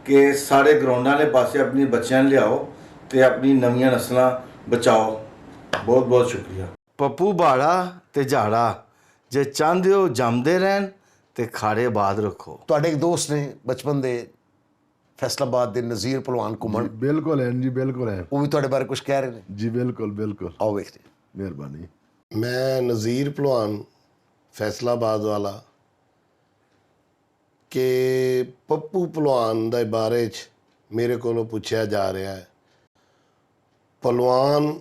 ਕਿ ਸਾਰੇ ਗਰਾਊਂਡਾਂ ਦੇ ਪਾਸੇ ਆਪਣੇ ਬੱਚਿਆਂ ਨੂੰ ਲਿਆਓ ਤੇ ਆਪਣੀ ਨਵੀਆਂ ਨਸਲਾਂ ਬਚਾਓ। ਬਹੁਤ ਬਹੁਤ ਸ਼ੁਕਰੀਆ। ਪੱਪੂ ਬਾੜਾ ਤੇ ਝਾੜਾ ਜੇ ਚਾਹੁੰਦੇ ਹੋ ਜੰਮਦੇ ਰਹਿਣ ਤੇ ਖਾੜੇ ਆਬਾਦ ਰੱਖੋ। ਤੁਹਾਡੇ ਇੱਕ ਦੋਸਤ ਨੇ ਬਚਪਨ ਦੇ ਫੈਸਲਾਬਾਦ ਦੇ ਨਜ਼ੀਰ ਪਹਿਲਵਾਨ ਘੁੰਮਣ, ਬਿਲकुल ਹੈ ਜੀ, ਬਿਲकुल ਹੈ। ਉਹ ਵੀ ਤੁਹਾਡੇ ਬਾਰੇ ਕੁਝ ਕਹਿ ਰਹੇ ਨੇ ਜੀ ਬਿਲकुल ਬਿਲकुल। ਆਓ ਵੇਖਦੇ ਹਾਂ। ਮਿਹਰਬਾਨੀ। ਮੈਂ ਨਜ਼ੀਰ ਪਹਿਲਵਾਨ ਫੈਸਲਾਬਾਦ ਵਾਲਾ ਕਿ ਪੱਪੂ ਪਹਿਲਵਾਨ ਦੇ ਬਾਰੇ 'ਚ ਮੇਰੇ ਕੋਲੋਂ ਪੁੱਛਿਆ ਜਾ ਰਿਹਾ ਹੈ। ਪਹਿਲਵਾਨ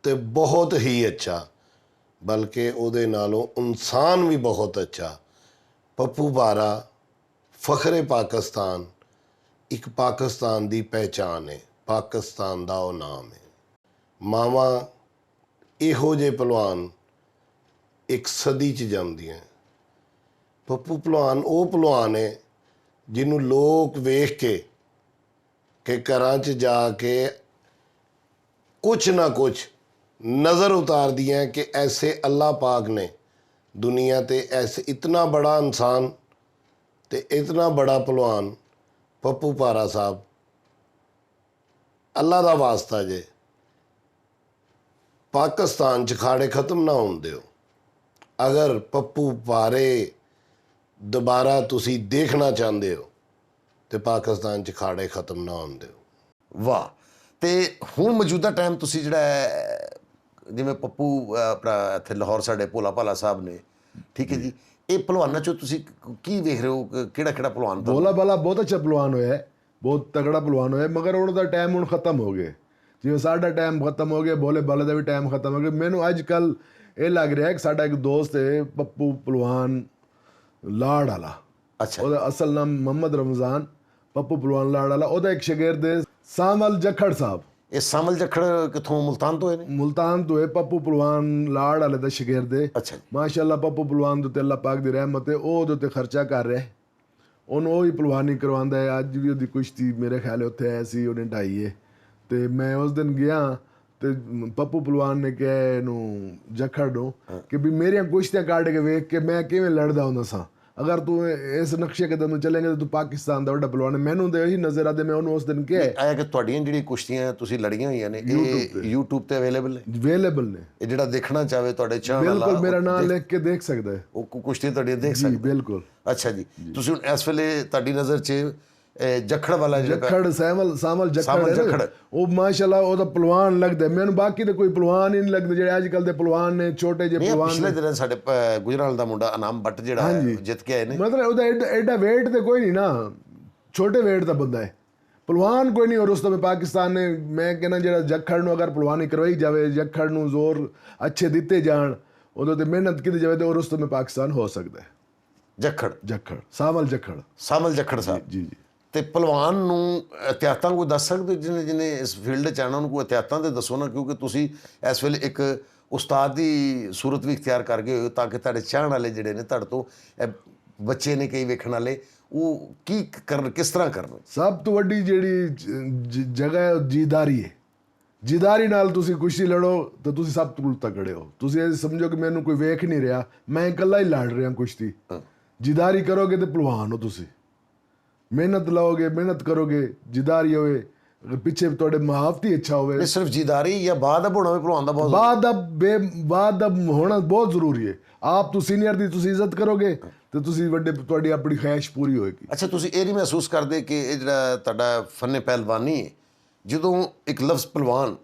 ਤੇ ਬਹੁਤ ਹੀ ਅੱਛਾ, ਬਲਕਿ ਉਹਦੇ ਨਾਲੋਂ ਇਨਸਾਨ ਵੀ ਬਹੁਤ ਅੱਛਾ। ਪੱਪੂ ਬਾੜਾ ਫਖਰੇ ਪਾਕਿਸਤਾਨ, ਇੱਕ ਪਾਕਿਸਤਾਨ ਦੀ ਪਹਿਚਾਨ ਹੈ, ਪਾਕਿਸਤਾਨ ਦਾ ਉਹ ਨਾਮ ਹੈ। ਮਾਵਾਂ ਇਹੋ ਜਿਹੇ ਪਹਿਲਵਾਨ ਇੱਕ ਸਦੀ 'ਚ ਜਾਂਦੀਆਂ। ਪੱਪੂ ਪਹਿਲਵਾਨ ਉਹ ਪਹਿਲਵਾਨ ਹੈ ਜਿਹਨੂੰ ਲੋਕ ਵੇਖ ਕੇ ਕਿ ਘਰਾਂ 'ਚ ਜਾ ਕੇ ਕੁਛ ਨਾ ਕੁਛ ਨਜ਼ਰ ਉਤਾਰਦੀਆਂ ਕਿ ਐਸੇ ਅੱਲਾ ਪਾਕ ਨੇ ਦੁਨੀਆ ਤੇ ऐसे इतना बड़ा इंसान ਤੇ इतना बड़ा ਪਹਿਲਵਾਨ ਪੱਪੂ ਬਾੜਾ ਸਾਹਿਬ। ਅੱਲਾ ਦਾ ਵਾਸਤਾ ਜੇ ਪਾਕਿਸਤਾਨ 'ਚ ਖਾੜੇ ਖਤਮ ਨਾ ਹੋਣ ਦਿਓ। ਅਗਰ ਪੱਪੂ ਬਾੜੇ ਦੁਬਾਰਾ ਤੁਸੀਂ ਦੇਖਣਾ ਚਾਹੁੰਦੇ ਹੋ ਤੇ ਪਾਕਿਸਤਾਨ 'ਚ ਖਾੜੇ ਖਤਮ ਨਾ ਹੋਣ ਦਿਓ। ਵਾਹ। ਤੇ ਹੁਣ ਮੌਜੂਦਾ ਟਾਈਮ ਤੁਸੀਂ ਜਿਹੜਾ ਹੈ, ਜਿਵੇਂ ਪੱਪੂ ਆਪਣਾ ਇੱਥੇ ਲਾਹੌਰ ਸਾਡੇ ਭੋਲਾ ਭਾਲਾ ਸਾਹਿਬ ਨੇ, ਠੀਕ ਹੈ ਜੀ, ਇਹ ਪਹਿਲਵਾਨਾਂ 'ਚੋਂ ਤੁਸੀਂ ਕੀ ਵੇਖ ਰਹੇ ਹੋ? ਕਿਹੜਾ ਪਹਿਲਵਾਨ ਤਾਂ ਭੋਲਾ ਭਾਲਾ ਬਹੁਤ ਅੱਛਾ ਪਹਿਲਵਾਨ ਹੋਇਆ ਹੈ, ਬਹੁਤ ਤਗੜਾ ਪਹਿਲਵਾਨ ਹੋਇਆ, ਮਗਰ ਉਹਦਾ ਟਾਈਮ ਹੁਣ ਖਤਮ ਹੋ ਗਿਆ। ਜਿਵੇਂ ਸਾਡਾ ਟਾਈਮ ਖਤਮ ਹੋ ਗਿਆ, ਭੋਲੇ ਭਾਲੇ ਦਾ ਵੀ ਟਾਈਮ ਖਤਮ ਹੋ ਗਿਆ। ਮੈਨੂੰ ਅੱਜ ਕੱਲ੍ਹ ਇਹ ਲੱਗ ਰਿਹਾ ਕਿ ਸਾਡਾ ਇੱਕ ਦੋਸਤ ਹੈ ਪੱਪੂ ਪਹਿਲਵਾਨ ਲਾੜ ਵਾਲਾ। ਅੱਛਾ। ਉਹਦਾ ਅਸਲ ਨਾਮ ਮੁਹੰਮਦ ਰਮਜ਼ਾਨ, ਪੱਪੂ ਪਹਿਲਵਾਨ ਲਾੜ ਵਾਲਾ, ਉਹਦਾ ਇੱਕ ਸ਼ਾਗਿਰਦ ਹੈ ਸਾਮਲ ਜਖੜ ਸਾਹਿਬ, ਇਹ ਸਾਮਲ ਜਖੜ ਕਿੱਥੋਂ, ਮੁਲਤਾਨ ਤੋਂ ਨੇ? ਮੁਲਤਾਨ ਤੋਂ ਹੈ। ਪੱਪੂ ਪਹਿਲਵਾਨ ਲਾੜ ਵਾਲੇ ਦਾ ਸ਼ਾਗਿਰਦ ਹੈ। ਅੱਛਾ ਜੀ। ਮਾਸ਼ਾਅੱਲਾ ਪੱਪੂ ਪਹਿਲਵਾਨ ਦੇ ਉੱਤੇ ਅੱਲਾਹ ਪਾਕ ਦੀ ਰਹਿਮਤ ਹੈ, ਉਹ ਉਹਦੇ ਉੱਤੇ ਖਰਚਾ ਕਰ ਰਿਹਾ ਹੈ, ਉਹਨੂੰ ਉਹੀ ਪਹਿਲਵਾਨੀ ਕਰਵਾਉਂਦਾ ਹੈ। ਅੱਜ ਵੀ ਉਹਦੀ ਕੁਸ਼ਤੀ ਮੇਰੇ ਖਿਆਲ ਉੱਥੇ ਆਇਆ ਸੀ, ਉਹਨੇ ਢਾਈ ਹੈ। ਤੇ ਮੈਂ ਉਸ ਦਿਨ ਗਿਆ ਤੇ ਪੱਪੂ ਪਹਿਲਵਾਨ ਨੇ ਕਿਹਾ ਇਹਨੂੰ ਜਖੜ ਨੂੰ ਕਿ ਵੀ ਮੇਰੀਆਂ ਕੁਸ਼ਤੀਆਂ ਕੱਢ ਕੇ ਵੇਖ ਕੇ ਮੈਂ ਕਿਵੇਂ ਲੜਦਾ ਹੁੰਦਾ ਸਾਂ, ਅਗਰ ਤੂੰ ਇਸ ਨਕਸ਼ੇ ਕਦਮ ਨੂੰ ਚੱਲੇਂਗੇ ਤਾਂ ਤੂੰ ਪਾਕਿਸਤਾਨ ਦਾ ਵੱਡਾ ਪਹਿਲਵਾਨ ਹੈ। ਮੈਨੂੰ ਤਾਂ ਇਹੀ ਨਜ਼ਰ ਆਦੇ, ਮੈਂ ਉਹਨੂੰ ਉਸ ਦਿਨ ਕਿਹਾ ਆਇਆ ਕਿ ਤੁਹਾਡੀਆਂ ਜਿਹੜੀ ਕੁਸ਼ਤੀਆਂ ਤੁਸੀਂ ਲੜੀਆਂ ਹੋਈਆਂ ਨੇ ਇਹ YouTube ਤੇ ਅਵੇਲੇਬਲ ਨੇ? ਅਵੇਲੇਬਲ ਨੇ, ਇਹ ਜਿਹੜਾ ਦੇਖਣਾ ਚਾਹਵੇ ਤੁਹਾਡੇ ਚੈਨਲ ਵਾਲਾ ਬਿਲਕੁਲ ਮੇਰਾ ਨਾਮ ਲਿਖ ਕੇ ਦੇਖ ਸਕਦਾ ਹੈ। ਉਹ ਕੁਸ਼ਤੀ ਤੁਹਾਡੀ ਦੇਖ ਜੀ ਸਕਦਾ? ਬਿਲਕੁਲ। ਅੱਛਾ ਜੀ। ਤੁਸੀਂ ਹੁਣ ਇਸ ਵੇਲੇ ਤੁਹਾਡੀ ਨਜ਼ਰ 'ਚ ਜਖੜ ਵਾਲਾ ਜਿਹੜਾ ਜਖੜ ਸਾਮਲ ਸਾਮਲ ਜਖੜ ਜਖੜ। ਹੈ, ਉਹ ਮਾਸ਼ਾਅੱਲਾ ਉਹਦਾ ਪਹਿਲਵਾਨ ਲੱਗਦਾ ਮੈਨੂੰ, ਬਾਕੀ ਤਾਂ ਕੋਈ ਪਹਿਲਵਾਨ ਹੀ ਨਹੀਂ ਲੱਗਦਾ ਜਿਹੜੇ ਅੱਜ ਕੱਲ ਦੇ ਪਹਿਲਵਾਨ ਨੇ, ਛੋਟੇ ਜਿਹੇ ਨਹੀਂ, ਪਹਿਲਵਾਨ ਪਿਛਲੇ ਨੇ। ਦਿਨ ਸਾਡੇ ਗੁਜਰਾਲ ਦਾ ਮੁੰਡਾ ਇਨਾਮ ਬੱਟ ਜਿਹੜਾ ਜਿੱਤ ਕੇ ਆਏ ਨੇ। ਮਤਲਬ ਉਹਦਾ ਐਡਾ weight ਤੇ ਕੋਈ ਨਹੀਂ ਨਾ, ਛੋਟੇ weight ਦਾ ਬੰਦਾ ਹੈ, ਪਹਿਲਵਾਨ ਕੋਈ ਨਹੀਂ। ਔਰ ਉਸ ਤੋਂ ਪਾਕਿਸਤਾਨ ਨੇ, ਮੈਂ ਕਹਿੰਦਾ ਜਿਹੜਾ ਜਖੜ ਨੂੰ ਅਗਰ ਪਹਿਲਵਾਨੀ ਕਰਵਾਈ ਜਾਵੇ, ਜਖੜ ਨੂੰ ਜ਼ੋਰ ਅੱਛੇ ਦਿੱਤੇ ਜਾਣ, ਉਹਦੇ ਤੇ ਮਿਹਨਤ ਕੀਤੀ ਜਾਵੇ ਤਾਂ ਉਸ ਤੋਂ ਪਾਕਿਸਤਾਨ ਹੋ ਸਕਦਾ ਹੈ। ਜਖੜ ਸਾਮਲ ਜਖੜ ਸਾਹਿਬ ਜੀ ਜੀ। ਤੇ ਪਹਿਲਵਾਨ ਨੂੰ ਇਤਿਹਾਤਾਂ ਕੋਈ ਦੱਸ ਸਕਦੇ ਜਿਹਨੇ ਇਸ ਫੀਲਡ 'ਚ ਆਉਣਾ, ਉਹਨੂੰ ਕੋਈ ਇਤਿਹਾਤਾਂ ਦੇ ਦੱਸੋ ਨਾ, ਕਿਉਂਕਿ ਤੁਸੀਂ ਇਸ ਵੇਲੇ ਇੱਕ ਉਸਤਾਦ ਦੀ ਸੂਰਤ ਵੀ ਇਖਤਿਆਰ ਕਰ ਗਏ ਹੋ, ਤਾਂ ਕਿ ਤੁਹਾਡੇ ਚਾਹਣ ਵਾਲੇ ਜਿਹੜੇ ਨੇ, ਤੁਹਾਡੇ ਤੋਂ ਬੱਚੇ ਨੇ ਕਈ ਵੇਖਣ ਵਾਲੇ, ਉਹ ਕੀ ਕਰਨ, ਕਿਸ ਤਰ੍ਹਾਂ ਕਰਨ। ਸਭ ਤੋਂ ਵੱਡੀ ਜਿਹੜੀ ਜਗ੍ਹਾ ਹੈ ਜੀਦਾਰੀ ਹੈ। ਜੀਦਾਰੀ ਨਾਲ ਤੁਸੀਂ ਕੁਸ਼ਤੀ ਲੜੋ ਤਾਂ ਤੁਸੀਂ ਸਭ ਤੋਂ ਤਕੜੇ ਹੋ। ਤੁਸੀਂ ਇਹ ਸਮਝੋ ਕਿ ਮੈਨੂੰ ਕੋਈ ਵੇਖ ਨਹੀਂ ਰਿਹਾ, ਮੈਂ ਇਕੱਲਾ ਹੀ ਲੜ ਰਿਹਾ ਕੁਸ਼ਤੀ। ਜੀਦਾਰੀ ਕਰੋਗੇ ਤੇ ਪਹਿਲਵਾਨ ਹੋ ਤੁਸੀਂ। ਮਿਹਨਤ ਲਾਓਗੇ, ਮਿਹਨਤ ਕਰੋਗੇ, ਜਿਦਾਰੀ ਹੋਵੇ, ਅਗਰ ਪਿੱਛੇ ਤੁਹਾਡੇ ਮੁਹਾਵਤੀ ਅੱਛਾ ਹੋਵੇ। ਇਹ ਸਿਰਫ ਜਿਦਾਰੀ ਜਾਂ ਬਾਅਦ ਹੋਣਾ ਵੀ ਪਹਿਲਵਾਨ ਦਾ ਬਹੁਤ ਬਾਅਦ ਦਾ ਹੋਣਾ ਬਹੁਤ ਜ਼ਰੂਰੀ ਹੈ। ਆਪ ਤੋਂ ਸੀਨੀਅਰ ਦੀ ਤੁਸੀਂ ਇੱਜ਼ਤ ਕਰੋਗੇ ਤੇ ਤੁਸੀਂ ਵੱਡੇ, ਤੁਹਾਡੀ ਆਪਣੀ ਖੁਆਇਸ਼ ਪੂਰੀ ਹੋਏਗੀ। ਅੱਛਾ, ਤੁਸੀਂ ਇਹ ਨਹੀਂ ਮਹਿਸੂਸ ਕਰਦੇ ਕਿ ਇਹ ਜਿਹੜਾ ਤੁਹਾਡਾ ਫਨ ਪਹਿਲਵਾਨੀ ਹੈ, ਜਦੋਂ ਇੱਕ ਲਫ਼ਜ਼ ਪਹਿਲਵਾਨ,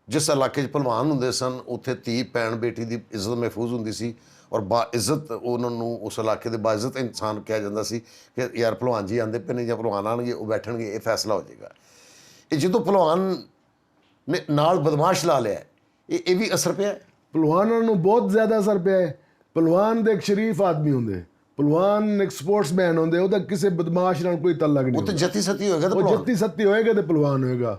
ਜਿਸ ਇਲਾਕੇ 'ਚ ਪਹਿਲਵਾਨ ਹੁੰਦੇ ਸਨ ਉੱਥੇ ਧੀ ਭੈਣ ਬੇਟੀ ਦੀ ਇੱਜ਼ਤ ਮਹਿਫੂਜ਼ ਹੁੰਦੀ ਸੀ, ਔਰ ਬਾਇੱਜ਼ਤ ਉਹਨਾਂ ਨੂੰ, ਉਸ ਇਲਾਕੇ ਦੇ ਬਾਇੱਜ਼ਤ ਇਨਸਾਨ ਕਿਹਾ ਜਾਂਦਾ ਸੀ ਕਿ ਯਾਰ ਪਹਿਲਵਾਨ ਜੀ ਆਉਂਦੇ ਪਏ ਨੇ ਜਾਂ ਪਹਿਲਵਾਨ ਆਉਣਗੇ, ਉਹ ਬੈਠਣਗੇ, ਇਹ ਫੈਸਲਾ ਹੋ ਜਾਏਗਾ। ਇਹ ਜਦੋਂ ਪਹਿਲਵਾਨ ਨੇ ਨਾਲ ਬਦਮਾਸ਼ ਲਾ ਲਿਆ, ਇਹ ਵੀ ਅਸਰ ਪਿਆ? ਪਹਿਲਵਾਨਾਂ ਨੂੰ ਬਹੁਤ ਜ਼ਿਆਦਾ ਅਸਰ ਪਿਆ ਹੈ। ਪਹਿਲਵਾਨ ਦੇ ਇੱਕ ਸ਼ਰੀਫ ਆਦਮੀ ਹੁੰਦੇ, ਪਹਿਲਵਾਨ ਇੱਕ ਸਪੋਰਟਸਮੈਨ ਹੁੰਦੇ, ਉਹਦਾ ਕਿਸੇ ਬਦਮਾਸ਼ ਨਾਲ ਕੋਈ ਤਲਕ ਨਹੀਂ। ਉਹ ਤਾਂ ਜੱਤੀ ਸੱਤੀ ਹੋਏਗਾ, ਉਹ ਜੱਤੀ ਸੱਤੀ ਹੋਏਗਾ ਤੇ ਪਹਿਲਵਾਨ ਹੋਏਗਾ।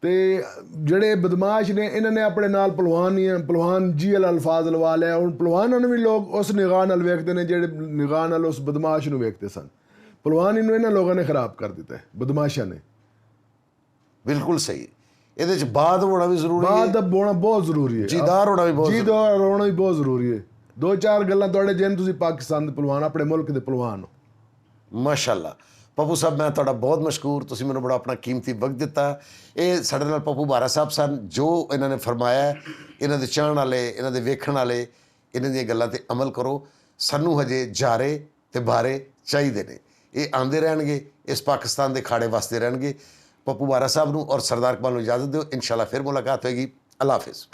ਤੇ ਜਿਹੜੇ ਬਦਮਾਸ਼ ਨੇ, ਇਹਨਾਂ ਨੇ ਆਪਣੇ ਨਾਲ ਪਹਿਲਵਾਨ ਜੀ ਵਾਲਾ ਅਲਫਾਜ਼ ਲਵਾ ਲਿਆ। ਹੁਣ ਪਹਿਲਵਾਨਾਂ ਨੂੰ ਵੀ ਲੋਕ ਉਸ ਨਿਗਾਹ ਨਾਲ ਵੇਖਦੇ ਨੇ ਜਿਹੜੇ ਨਿਗਾਹ ਨਾਲ ਉਸ ਬਦਮਾਸ਼ ਨੂੰ ਵੇਖਦੇ ਸਨ। ਪਹਿਲਵਾਨੀ ਨੂੰ ਇਹਨਾਂ ਲੋਕਾਂ ਨੇ ਖਰਾਬ ਕਰ ਦਿੱਤਾ ਹੈ, ਬਦਮਾਸ਼ਾਂ ਨੇ। ਬਿਲਕੁਲ ਸਹੀ। ਇਹਦੇ 'ਚ ਬਾਦ ਹੋਣਾ ਵੀ ਜ਼ਰੂਰੀ ਹੈ, ਬਾਦ ਹੋਣਾ ਬਹੁਤ ਜ਼ਰੂਰੀ ਹੈ, ਜੀਦਾਰ ਹੋਣਾ ਵੀ ਬਹੁਤ ਜ਼ਰੂਰੀ ਹੈ। ਦੋ ਚਾਰ ਗੱਲਾਂ ਤੁਹਾਡੇ ਜਿਨ ਤੁਸੀਂ ਪਾਕਿਸਤਾਨ ਦੇ ਪਹਿਲਵਾਨ, ਆਪਣੇ ਮੁਲਕ ਦੇ ਪਹਿਲਵਾਨ ਹੋ। ਮਾਸ਼ਾਅੱਲਾ। ਪੱਪੂ ਸਾਹਿਬ, ਮੈਂ ਤੁਹਾਡਾ ਬਹੁਤ ਮਸ਼ਕੂਰ, ਤੁਸੀਂ ਮੈਨੂੰ ਬੜਾ ਆਪਣਾ ਕੀਮਤੀ ਵਕਤ ਦਿੱਤਾ। ਇਹ ਸਾਡੇ ਨਾਲ ਪੱਪੂ ਬਾਰਾ ਸਾਹਿਬ ਸਨ, ਜੋ ਇਹਨਾਂ ਨੇ ਫਰਮਾਇਆ, ਇਹਨਾਂ ਦੇ ਚਾਹਣ ਵਾਲੇ, ਇਹਨਾਂ ਦੇ ਵੇਖਣ ਵਾਲੇ, ਇਹਨਾਂ ਦੀਆਂ ਗੱਲਾਂ 'ਤੇ ਅਮਲ ਕਰੋ। ਸਾਨੂੰ ਹਜੇ ਜਾਰੇ ਤੇ ਬਾਰੇ ਚਾਹੀਦੇ ਨੇ, ਇਹ ਆਉਂਦੇ ਰਹਿਣਗੇ, ਇਸ ਪਾਕਿਸਤਾਨ ਦੇ ਖਾੜੇ ਵਾਸਤੇ ਰਹਿਣਗੇ। ਪੱਪੂ ਬਾਰਾ ਸਾਹਿਬ ਨੂੰ ਔਰ ਸਰਦਾਰ ਇਕਬਾਲ ਨੂੰ ਇਜਾਜ਼ਤ ਦਿਓ। ਇਨਸ਼ਾਅੱਲਾ ਫਿਰ ਮੁਲਾਕਾਤ ਹੋਏਗੀ। ਅੱਲਾ ਹਾਫਿਜ਼।